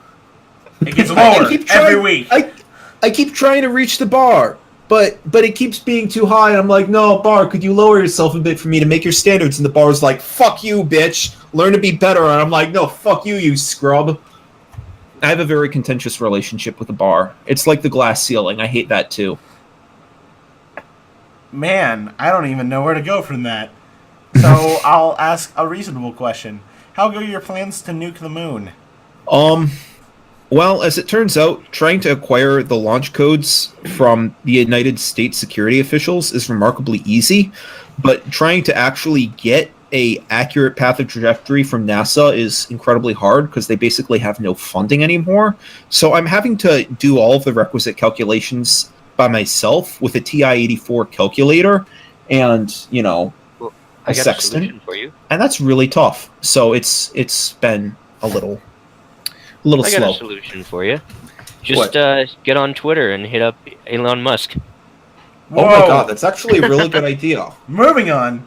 It gets lower every week. I keep trying to reach the bar, but it keeps being too high. And I'm like, no, bar, could you lower yourself a bit for me to make your standards? And the bar's like, fuck you, bitch. Learn to be better. And I'm like, no, fuck you, you scrub. I have a very contentious relationship with the bar. It's like the glass ceiling. I hate that too. Man, I don't even know where to go from that. So I'll ask a reasonable question. How go your plans to nuke the moon? Well, as it turns out, trying to acquire the launch codes from the United States security officials is remarkably easy, but trying to actually get a accurate path of trajectory from NASA is incredibly hard because they basically have no funding anymore. So I'm having to do all of the requisite calculations by myself with a TI-84 calculator and, I got a solution for you. And that's really tough. So it's been a little I slow. got a solution for you. Just get on Twitter and hit up Elon Musk. Oh my god, that's actually a really good idea. Moving on.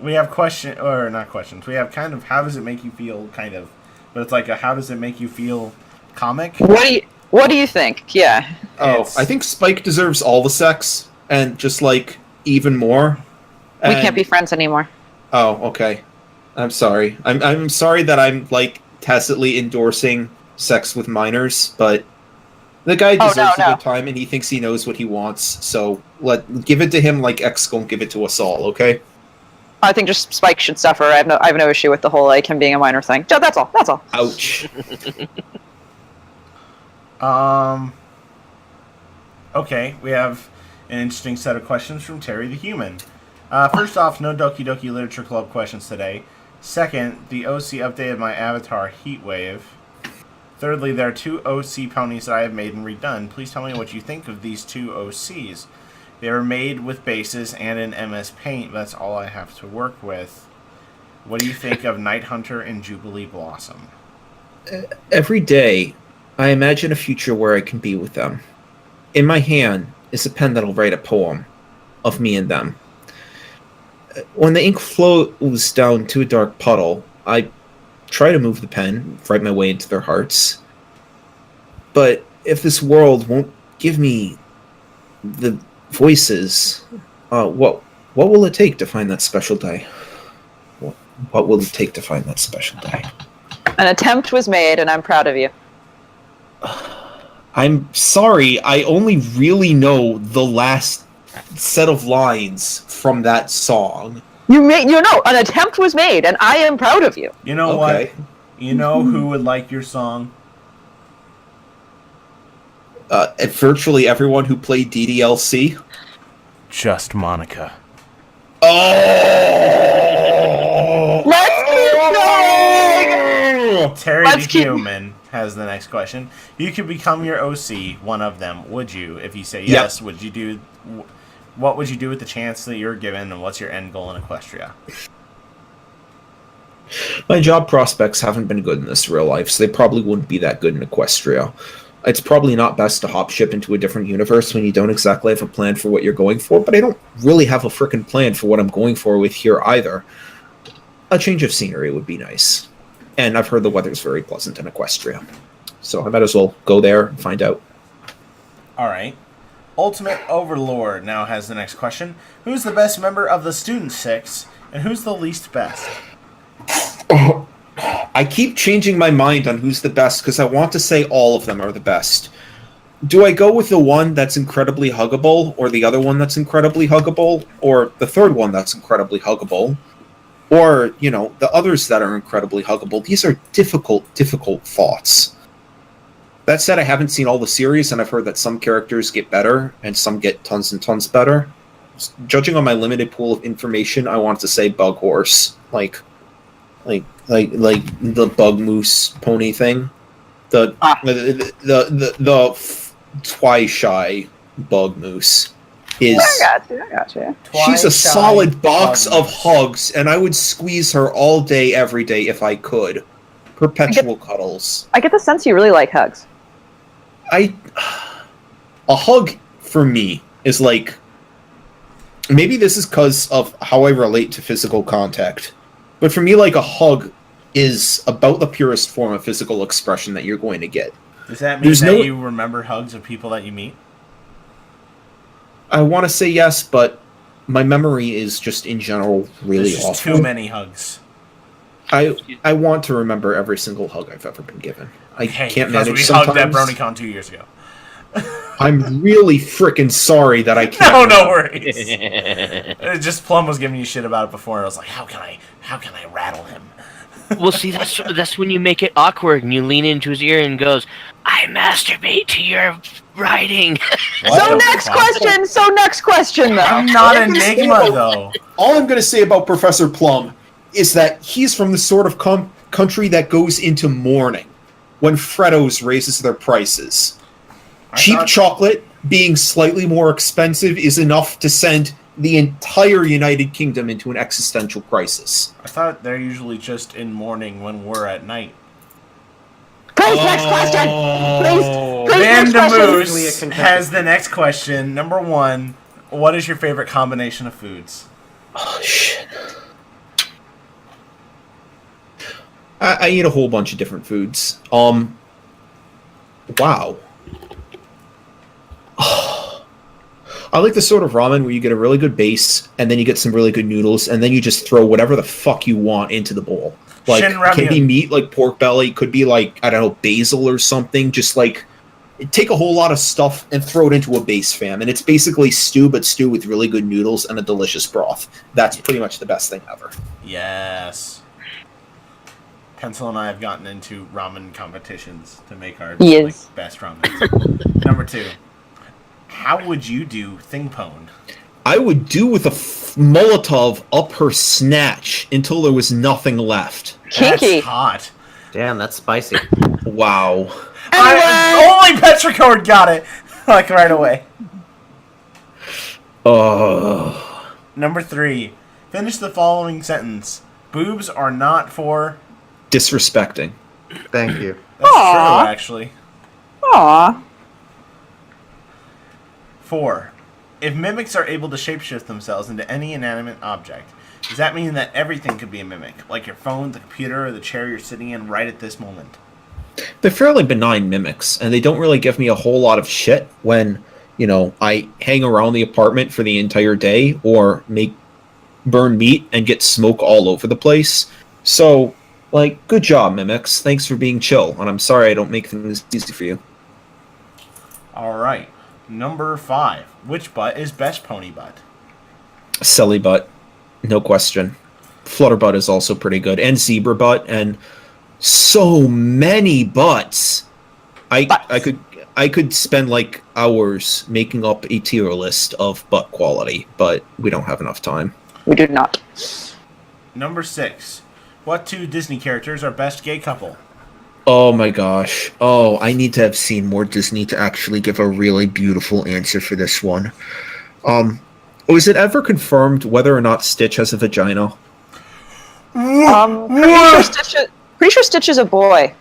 We have not questions. We have kind of how does it make you feel, kind of, but it's like a how does it make you feel comic. What do you think? Yeah. Oh, I think Spike deserves all the sex and just like even more. We can't be friends anymore. Oh, okay. I'm sorry. I'm sorry that I'm like tacitly endorsing sex with minors, but the guy deserves a good time and he thinks he knows what he wants. So give it to him like X gonna give it to us all, okay? I think just Spike should suffer. I have no issue with the whole like him being a minor thing. That's all. Ouch. Okay, we have an interesting set of questions from Terry the Human. First off, no Doki Doki Literature Club questions today. Second, the OC updated my avatar Heatwave. Thirdly, there are 2 OC ponies that I have made and redone. Please tell me what you think of these 2 OCs. They were made with bases and in MS Paint. That's all I have to work with. What do you think of Night Hunter and Jubilee Blossom? Every day, I imagine a future where I can be with them. In my hand is a pen that'll write a poem of me and them. When the ink flows down to a dark puddle, I try to move the pen, write my way into their hearts. But if this world won't give me the voices, what will it take to find that special day? What will it take to find that special day? An attempt was made, and I'm proud of you. I'm sorry, I only really know the last set of lines from that song. An attempt was made, and I am proud of you. You know what? You know who would like your song? Virtually everyone who played DDLC. Just Monica. Oh! Let's keep going! Terry the Human has the next question. You could become your OC, one of them. Would you? If you say yes, What would you do with the chance that you're given, and what's your end goal in Equestria? My job prospects haven't been good in this real life, so they probably wouldn't be that good in Equestria. It's probably not best to hop ship into a different universe when you don't exactly have a plan for what you're going for, but I don't really have a frickin' plan for what I'm going for with here either. A change of scenery would be nice. And I've heard the weather's very pleasant in Equestria. So I might as well go there and find out. Alright. Ultimate Overlord now has the next question. Who's the best member of the Student Six, and who's the least best? I keep changing my mind on who's the best because I want to say all of them are the best. Do I go with the one that's incredibly huggable, or the other one that's incredibly huggable, or the third one that's incredibly huggable, or, the others that are incredibly huggable? These are difficult thoughts. That said, I haven't seen all the series, and I've heard that some characters get better, and some get tons and tons better. judging on my limited pool of information, I want to say bug horse, like the bug moose pony thing, the twice shy bug moose is. I got you. She's a solid box of hugs, and I would squeeze her all day, every day if I could. Perpetual cuddles. I get the sense you really like hugs. A hug for me is like, maybe this is because of how I relate to physical contact, but for me, like, a hug is about the purest form of physical expression that you're going to get. Does that mean that you remember hugs of people that you meet? I want to say yes, but my memory is just in general really awful. Too many hugs. I want to remember every single hug I've ever been given. I can't manage we sometimes. hugged at BronyCon 2 years ago. I'm really freaking sorry that I can't. No worries. Just Plum was giving you shit about it before, and I was like, how can I rattle him? Well, see, that's when you make it awkward, and you lean into his ear and goes, "I masturbate to your writing." So next question, though. I'm not Enigma, though. All I'm going to say about Professor Plum is that he's from the sort of country that goes into mourning when Freddos raises their prices. Cheap chocolate being slightly more expensive is enough to send the entire United Kingdom into an existential crisis. I thought they're usually just in mourning when we're at night. Please, next question! Please, Vandamoose has the next question. Number 1, what is your favorite combination of foods? Oh, shit. I eat a whole bunch of different foods. Wow. I like the sort of ramen where you get a really good base, and then you get some really good noodles, and then you just throw whatever the fuck you want into the bowl. Like, can be meat, like pork belly, could be like, I don't know, basil or something. Just like, take a whole lot of stuff and throw it into a base, fam. And it's basically stew, but stew with really good noodles and a delicious broth. That's pretty much the best thing ever. Yes. Pencil and I have gotten into ramen competitions to make our best ramen. Number 2. How would you do thingpone? I would do with a Molotov up her snatch until there was nothing left. Kinky. That's hot. Damn, that's spicy. Wow. Only Petricord got it, like, right away. Number 3. Finish the following sentence. Boobs are not for... disrespecting. Thank you. That's true, actually. Aww. 4. If mimics are able to shapeshift themselves into any inanimate object, does that mean that everything could be a mimic? Like your phone, the computer, or the chair you're sitting in right at this moment? They're fairly benign mimics, and they don't really give me a whole lot of shit when, I hang around the apartment for the entire day or burn meat and get smoke all over the place. So, good job, mimics. Thanks for being chill, and I'm sorry I don't make things easy for you. Alright. Number 5. Which butt is best pony butt? Silly butt. No question. Flutter butt is also pretty good. And zebra butt, and so many butts. I could spend hours making up a tier list of butt quality, but we don't have enough time. We do not. Number 6. What 2 Disney characters are best gay couple? Oh my gosh. Oh, I need to have seen more Disney to actually give a really beautiful answer for this one. Was it ever confirmed whether or not Stitch has a vagina? Pretty sure Stitch is a boy.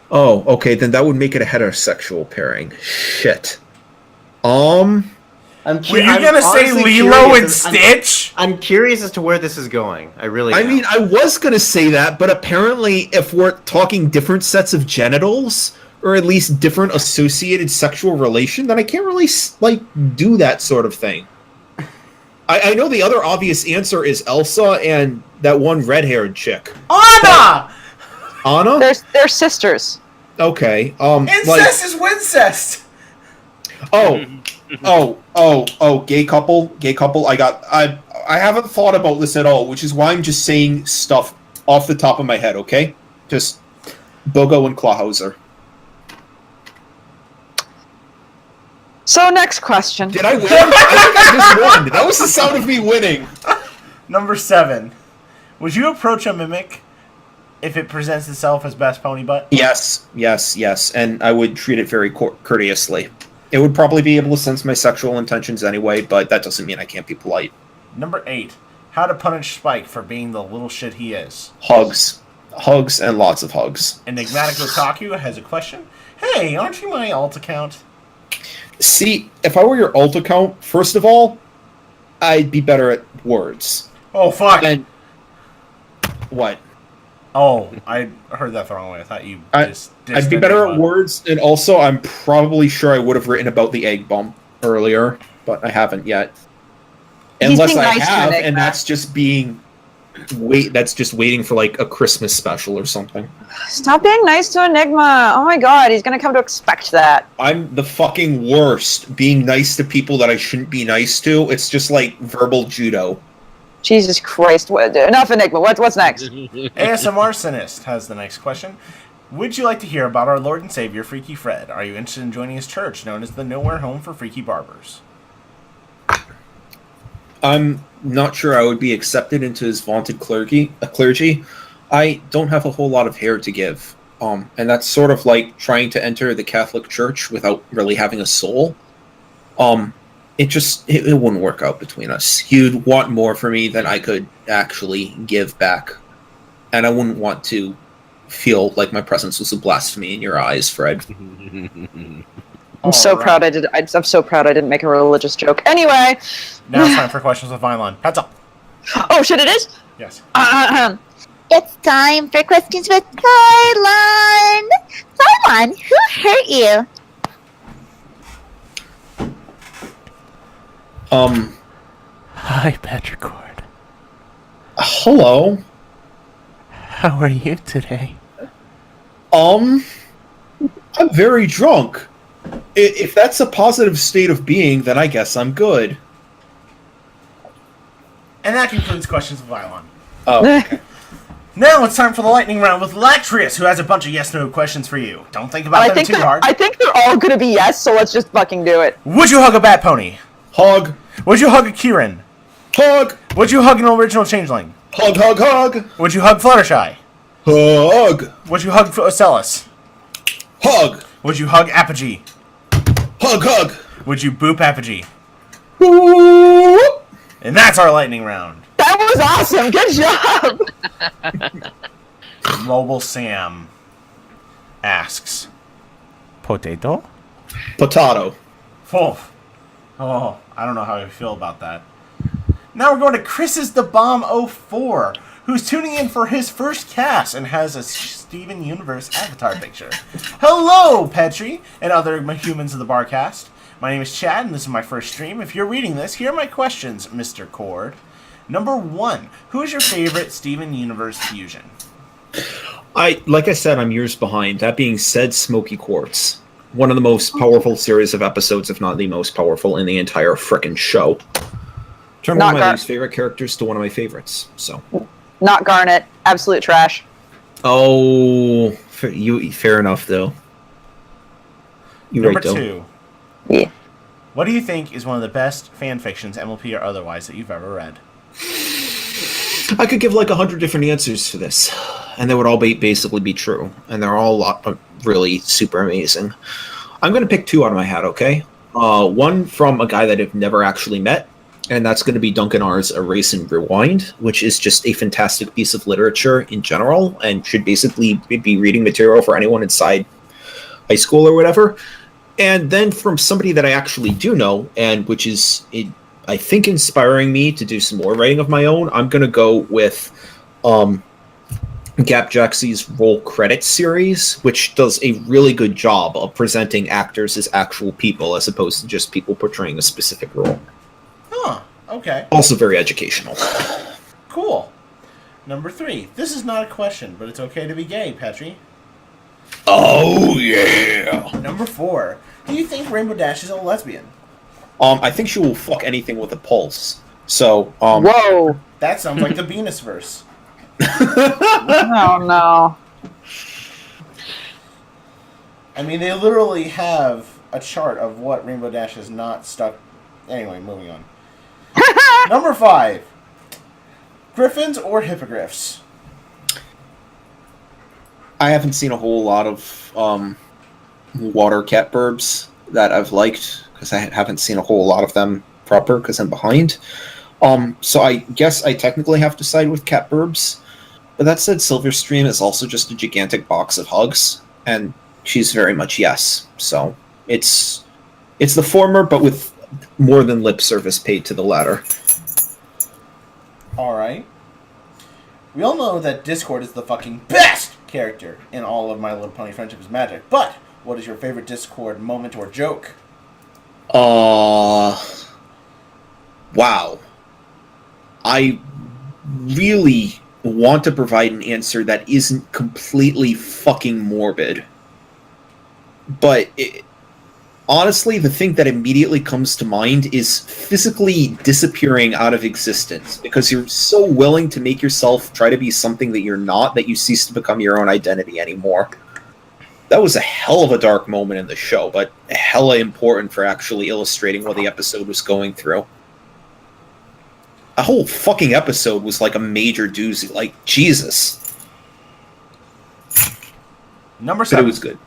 Oh, okay, then that would make it a heterosexual pairing. Shit. Were you gonna say Lilo and Stitch? I'm curious as to where this is going. I mean, I was gonna say that, but apparently if we're talking different sets of genitals, or at least different associated sexual relation, then I can't really, do that sort of thing. I know the other obvious answer is Elsa and that one red-haired chick. Anna! Anna? They're sisters. Okay, Incest is wincest! Gay couple. I haven't thought about this at all, which is why I'm just saying stuff off the top of my head, okay? Just Bogo and Clawhauser. So next question. Did I win? I think I just won. That was the sound of me winning. Number 7. Would you approach a mimic if it presents itself as best pony butt? Yes. And I would treat it very courteously. It would probably be able to sense my sexual intentions anyway, but that doesn't mean I can't be polite. Number 8. How to punish Spike for being the little shit he is. Hugs. Hugs and lots of hugs. Enigmatic Otaku has a question. Hey, aren't you my alt account? See, if I were your alt account, first of all, I'd be better at words. Oh, fuck! And what? Oh, I heard that the wrong way. I thought you just... I'd be better at words, and also I'm probably sure I would have written about the egg bump earlier, but I haven't yet. Unless I have, and that's just being... that's just waiting for, like, a Christmas special or something. Stop being nice to Enigma. Oh my god, he's gonna come to expect that. I'm the fucking worst being nice to people that I shouldn't be nice to. It's just like verbal judo. Jesus Christ. Enough Enigma. What's next? ASMR Sinist has the next question. Would you like to hear about our Lord and Savior, Freaky Fred? Are you interested in joining his church, known as the Nowhere Home for Freaky Barbers? I'm not sure I would be accepted into his vaunted clergy. I don't have a whole lot of hair to give. And that's sort of like trying to enter the Catholic Church without really having a soul. It wouldn't work out between us. You'd want more from me than I could actually give back. And I wouldn't want to feel like my presence was a blasphemy in your eyes, Fred. I'm so proud I didn't make a religious joke. Anyway. Now it's time for questions with Vylon. Heads up. Oh shit, it is? Yes. It's time for questions with Vylon. Vylon, who hurt you? Hi, Petricord. Hello. How are you today? I'm very drunk. If that's a positive state of being, then I guess I'm good. And that concludes questions with Vylon. Oh, okay. Now it's time for the lightning round with Lactrius, who has a bunch of yes/no questions for you. Don't think about them too hard. I think they're all gonna be yes, so let's just fucking do it. Would you hug a bat pony? Hug. Would you hug a Kieran? Hug. Would you hug an original changeling? Hug, hug, hug. Would you hug Fluttershy? Hug. Would you hug Ocellus? Hug. Would you hug Apogee? Hug, hug. Would you boop Apogee? Whoop. And that's our lightning round. That was awesome. Good job. Mobile Sam asks, potato? Potato. Oh, I don't know how I feel about that. Now we're going to Chris's the Bomb 04, who's tuning in for his first cast and has a Steven Universe avatar picture. Hello, Petri, and other humans of the Barcast. My name is Chad, and this is my first stream. If you're reading this, here are my questions, Mr. Cord. Number 1, who is your favorite Steven Universe fusion? Like I said, I'm years behind. That being said, Smoky Quartz. One of the most powerful series of episodes, if not the most powerful in the entire frickin' show. Turned one of my least favorite characters to one of my favorites, so. Not Garnet. Absolute trash. Oh, fair enough, though. Number 2. Yeah. What do you think is one of the best fan fictions, MLP or otherwise, that you've ever read? I could give like 100 different answers to this, and they would all basically be true, and they're all really super amazing. I'm going to pick 2 out of my hat, okay? One from a guy that I've never actually met, and that's going to be Duncan R's Erase and Rewind, which is just a fantastic piece of literature in general, and should basically be reading material for anyone inside high school or whatever. And then from somebody that I actually do know, and which is, I think, inspiring me to do some more writing of my own, I'm going to go with Gap Jaxie's Roll Credits series, which does a really good job of presenting actors as actual people as opposed to just people portraying a specific role. Huh, okay. Also very educational. Cool. Number 3. This is not a question, but it's okay to be gay, Petri. Oh, yeah. Number 4. Do you think Rainbow Dash is a lesbian? I think she will fuck anything with a pulse. So, Whoa. That sounds like the Venus verse. Oh, no. I mean, they literally have a chart of what Rainbow Dash is not stuck. Anyway, moving on. Number 5. Griffins or hippogriffs? I haven't seen a whole lot of water catbirds that I've liked because I haven't seen a whole lot of them proper because I'm behind. So I guess I technically have to side with catbirds. But that said, Silverstream is also just a gigantic box of hugs, and she's very much yes. So it's the former, but with more than lip service paid to the latter. Alright. We all know that Discord is the fucking best character in all of My Little Pony Friendship is Magic, but what is your favorite Discord moment or joke? Wow. I really want to provide an answer that isn't completely fucking morbid. But honestly, the thing that immediately comes to mind is physically disappearing out of existence because you're so willing to make yourself try to be something that you're not that you cease to become your own identity anymore. That was a hell of a dark moment in the show, but hella important for actually illustrating what the episode was going through. A whole fucking episode was like a major doozy. Like, Jesus. Number 7. But it was good.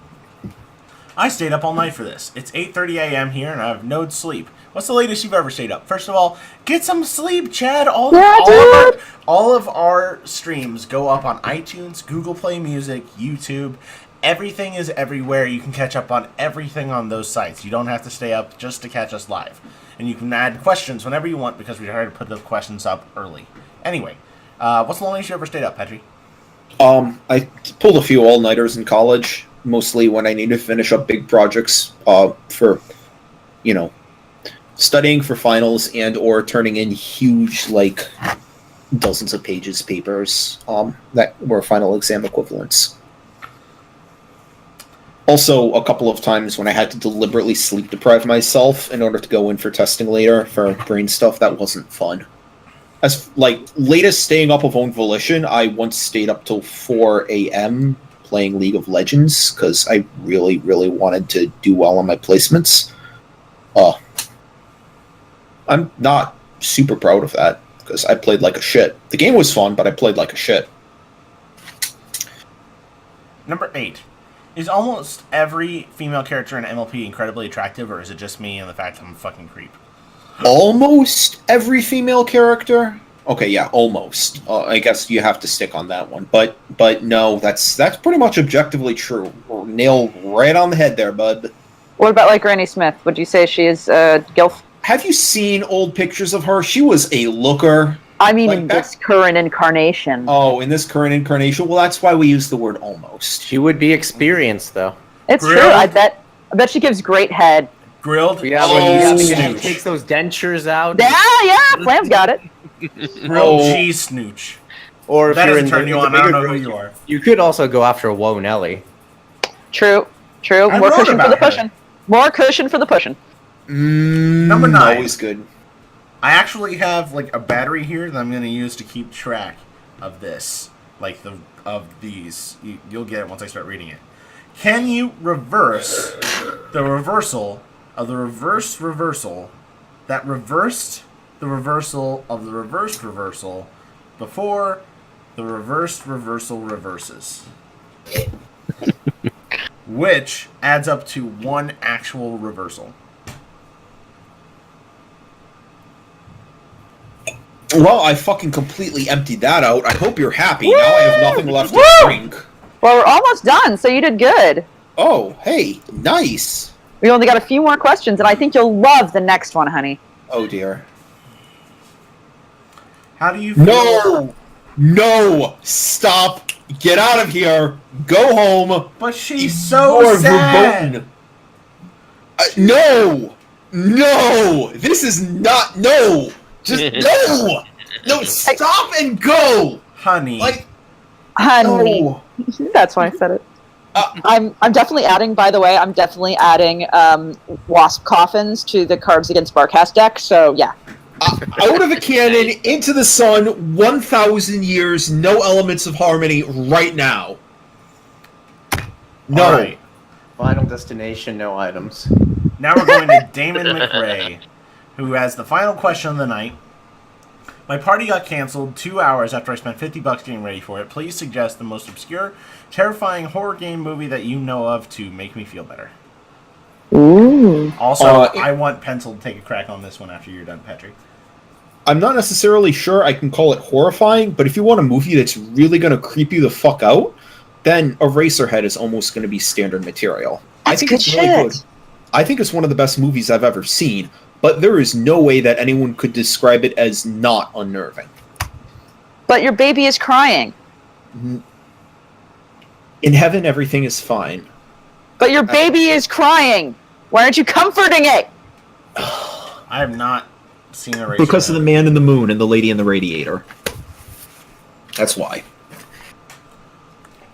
I stayed up all night for this. It's 8:30 a.m. here, and I have no sleep. What's the latest you've ever stayed up? First of all, get some sleep, Chad. All of our streams go up on iTunes, Google Play Music, YouTube. Everything is everywhere. You can catch up on everything on those sites. You don't have to stay up just to catch us live. And you can add questions whenever you want because we try to put the questions up early. Anyway, what's the longest you ever stayed up, Petri? I pulled a few all-nighters in college, mostly when I needed to finish up big projects for, studying for finals and or turning in huge, dozens of pages papers that were final exam equivalents. Also, a couple of times when I had to deliberately sleep deprive myself in order to go in for testing later for brain stuff, that wasn't fun. As, latest staying up of own volition, I once stayed up till 4 a.m. playing League of Legends, because I really, really wanted to do well on my placements. I'm not super proud of that, because I played like a shit. The game was fun, but I played like a shit. Number 8. Is almost every female character in MLP incredibly attractive, or is it just me and the fact that I'm a fucking creep? Almost every female character? Okay, yeah, almost. I guess you have to stick on that one. But no, that's pretty much objectively true. Nail right on the head there, bud. What about, Granny Smith? Would you say she is GILF? Have you seen old pictures of her? She was a looker. I mean, in this current incarnation. Oh, in this current incarnation? Well, that's why we use the word almost. She would be experienced, though. It's Grilled? true. I bet she gives great head. Grilled? Yeah, when he takes those dentures out. Yeah, Flam's got it. Grilled cheese snooch. Or if that you're doesn't in turn you on. I don't know who you are. You could also go after Woe Nelly. True. More cushion for the pushing. More cushion for the pushing. Number 9. Always good. I actually have a battery here that I'm going to use to keep track of this, of these. You'll get it once I start reading it. Can you reverse the reversal of the reverse reversal that reversed the reversal of the reversed reversal before the reversed reversal reverses? Which adds up to one actual reversal. Well, I fucking completely emptied that out. I hope you're happy. Woo! Now I have nothing left to drink. Well, we're almost done, so you did good. Oh, hey, nice. We only got a few more questions, and I think you'll love the next one, honey. Oh, dear. How do you feel? No! Stop! Get out of here! Go home! But she's so sad! No! This is not... No! Just no! No, stop and go! Honey. Honey. No. That's why I said it. I'm definitely adding, by the way, Wasp Coffins to the Cards Against Barcast deck, so yeah. Out of a cannon, into the sun, 1,000 years, no elements of harmony right now. No. Right. Final destination, no items. Now we're going to Damon McRae, who has the final question of the night. My party got canceled 2 hours after I spent $50 getting ready for it. Please suggest the most obscure, terrifying horror game movie that you know of to make me feel better. Ooh. Also, I want Pencil to take a crack on this one after you're done, Patrick. I'm not necessarily sure I can call it horrifying, but if you want a movie that's really going to creep you the fuck out, then Eraserhead is almost going to be standard material. That's I think good it's really shit. good. I think it's one of the best movies I've ever seen, but there is no way that anyone could describe it as not unnerving. But your baby is crying. In heaven, everything is fine. But your baby is crying. Why aren't you comforting it? I have not seen Eraserhead. Because of the man in the moon and the lady in the radiator. That's why.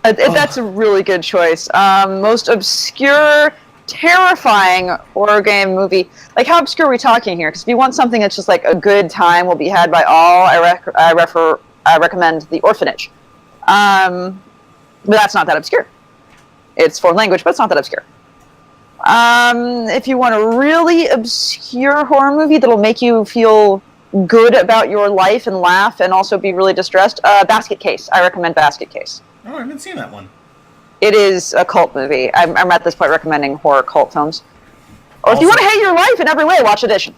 That's a really good choice. Most obscure, terrifying horror game movie. Like, how obscure are we talking here? Because if you want something that's just like a good time will be had by all, I recommend The Orphanage. But that's not that obscure. It's foreign language, but it's not that obscure. If you want a really obscure horror movie that'll make you feel good about your life and laugh and also be really distressed, Basket Case. I recommend Basket Case. Oh, I haven't seen that one. It is a cult movie. I'm at this point recommending horror cult films. Or if you want to hate your life in every way, watch Edition.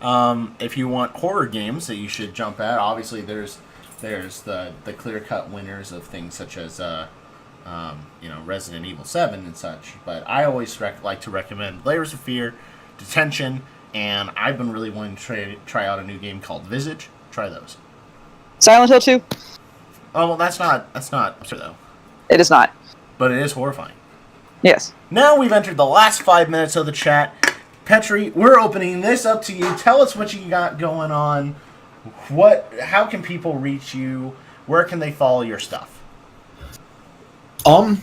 If you want horror games that you should jump at, obviously there's the clear-cut winners of things such as Resident Evil 7 and such. But I always like to recommend Layers of Fear, Detention, and I've been really wanting to try out a new game called Visage. Try those. Silent Hill 2? Oh, well, that's not sure though. It is not. But it is horrifying. Yes. Now we've entered the last 5 minutes of the chat. Petri, we're opening this up to you. Tell us what you got going on. How can people reach you? Where can they follow your stuff? I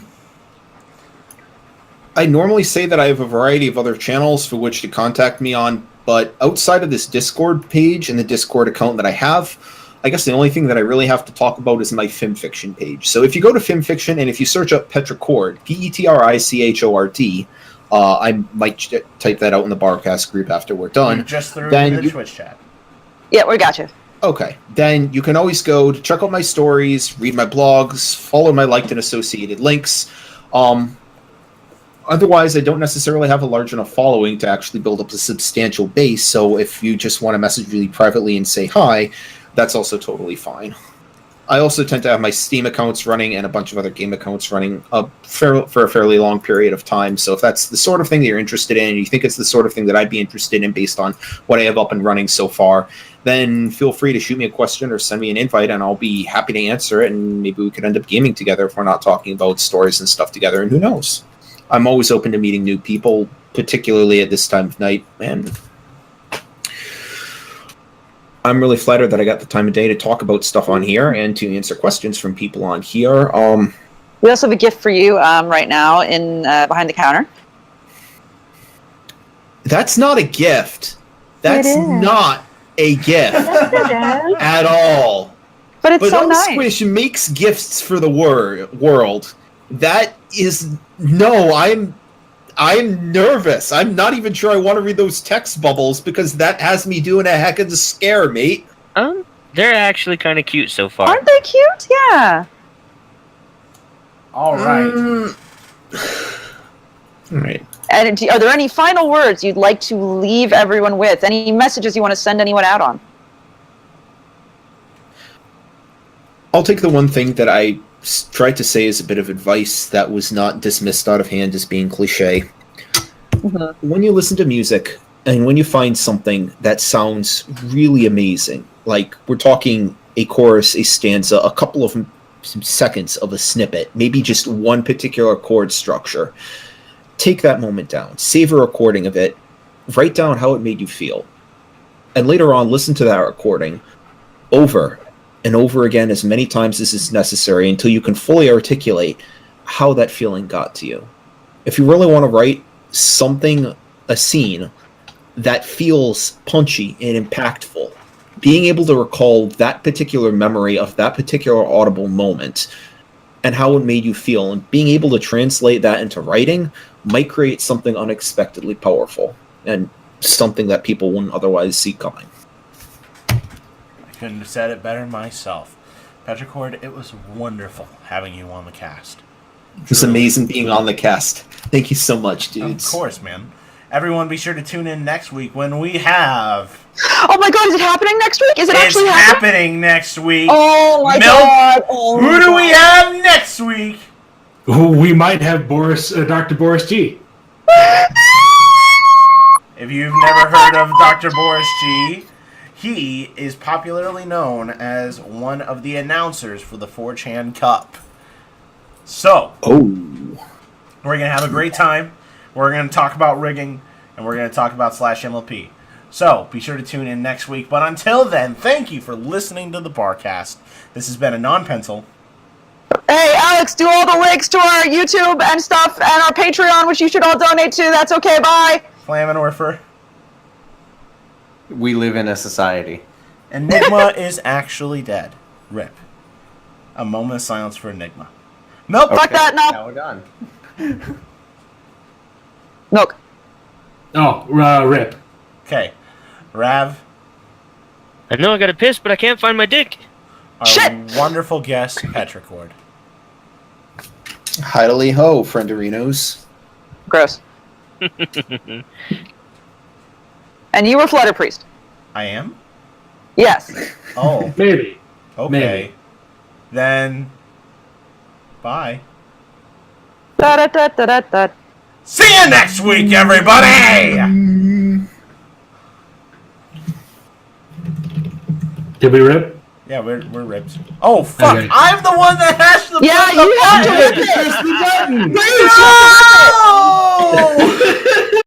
normally say that I have a variety of other channels for which to contact me on, but outside of this Discord page and the Discord account that I have, I guess the only thing that I really have to talk about is my FimFiction page. So if you go to FimFiction and if you search up Petricord, Petrichord, I might type that out in the Barcast group after we're done. You just threw it in the Twitch chat. Yeah, we got you. Okay, then you can always go to check out my stories, read my blogs, follow my liked and associated links. Otherwise, I don't necessarily have a large enough following to actually build up a substantial base, so if you just want to message me privately and say hi, that's also totally fine. I also tend to have my Steam accounts running and a bunch of other game accounts running for a fairly long period of time. So if that's the sort of thing that you're interested in, and you think it's the sort of thing that I'd be interested in based on what I have up and running so far, then feel free to shoot me a question or send me an invite, and I'll be happy to answer it, and maybe we could end up gaming together if we're not talking about stories and stuff together, and who knows. I'm always open to meeting new people, particularly at this time of night, and I'm really flattered that I got the time of day to talk about stuff on here and to answer questions from people on here. We also have a gift for you right now in behind the counter. That's not a gift. That's not a gift at all. But it's so nice. Squish makes gifts for the world. That is no. I'm nervous. I'm not even sure I want to read those text bubbles because that has me doing a heck of a scare, mate. They're actually kind of cute so far. Aren't they cute? Yeah. All right. All right. And are there any final words you'd like to leave everyone with? Any messages you want to send anyone out on? I'll take the one thing that I tried to say as a bit of advice that was not dismissed out of hand as being cliche. Mm-hmm. When you listen to music and when you find something that sounds really amazing, like we're talking a chorus, a stanza, a couple of seconds of a snippet, maybe just one particular chord structure, take that moment down, save a recording of it, write down how it made you feel, and later on listen to that recording over and over again as many times as is necessary until you can fully articulate how that feeling got to you. If you really want to write something, a scene, that feels punchy and impactful, being able to recall that particular memory of that particular audible moment and how it made you feel, and being able to translate that into writing might create something unexpectedly powerful and something that people wouldn't otherwise see coming. I couldn't have said it better myself. Petricord, it was wonderful having you on the cast. It was amazing being on the cast. Thank you so much, dudes. Of course, man. Everyone, be sure to tune in next week when we have... Oh my god, is it happening next week? Is it actually happening next week? Oh my god. Oh Who do we have next week? We might have Dr. Boris G. If you've never heard of Dr. Boris G, he is popularly known as one of the announcers for the 4chan Cup. So, we're going to have a great time. We're going to talk about rigging, and we're going to talk about /MLP. So, be sure to tune in next week. But until then, thank you for listening to the Barcast. This has been a non-pencil. Hey, Alex, do all the links to our YouTube and stuff and our Patreon, which you should all donate to. That's okay, bye. Flammenwerfer. We live in a society. Enigma is actually dead. RIP. A moment of silence for Enigma. Nope. Fuck that, no. Now we're done. Milk. Oh, rip. Okay. Rav. I know I gotta piss, but I can't find my dick. Our wonderful guest, Petricord. Hidely ho, frienderinos. Gross. And you were Flutter Priest. I am? Yes. Oh. Maybe. Okay. Maybe. Then, bye. Da-da-da-da-da-da. See you next week, everybody! Did we rip? Yeah, we're ripped. Oh, fuck! Okay. I'm the one that has to Yeah, put you have to rip it! Press the button! No!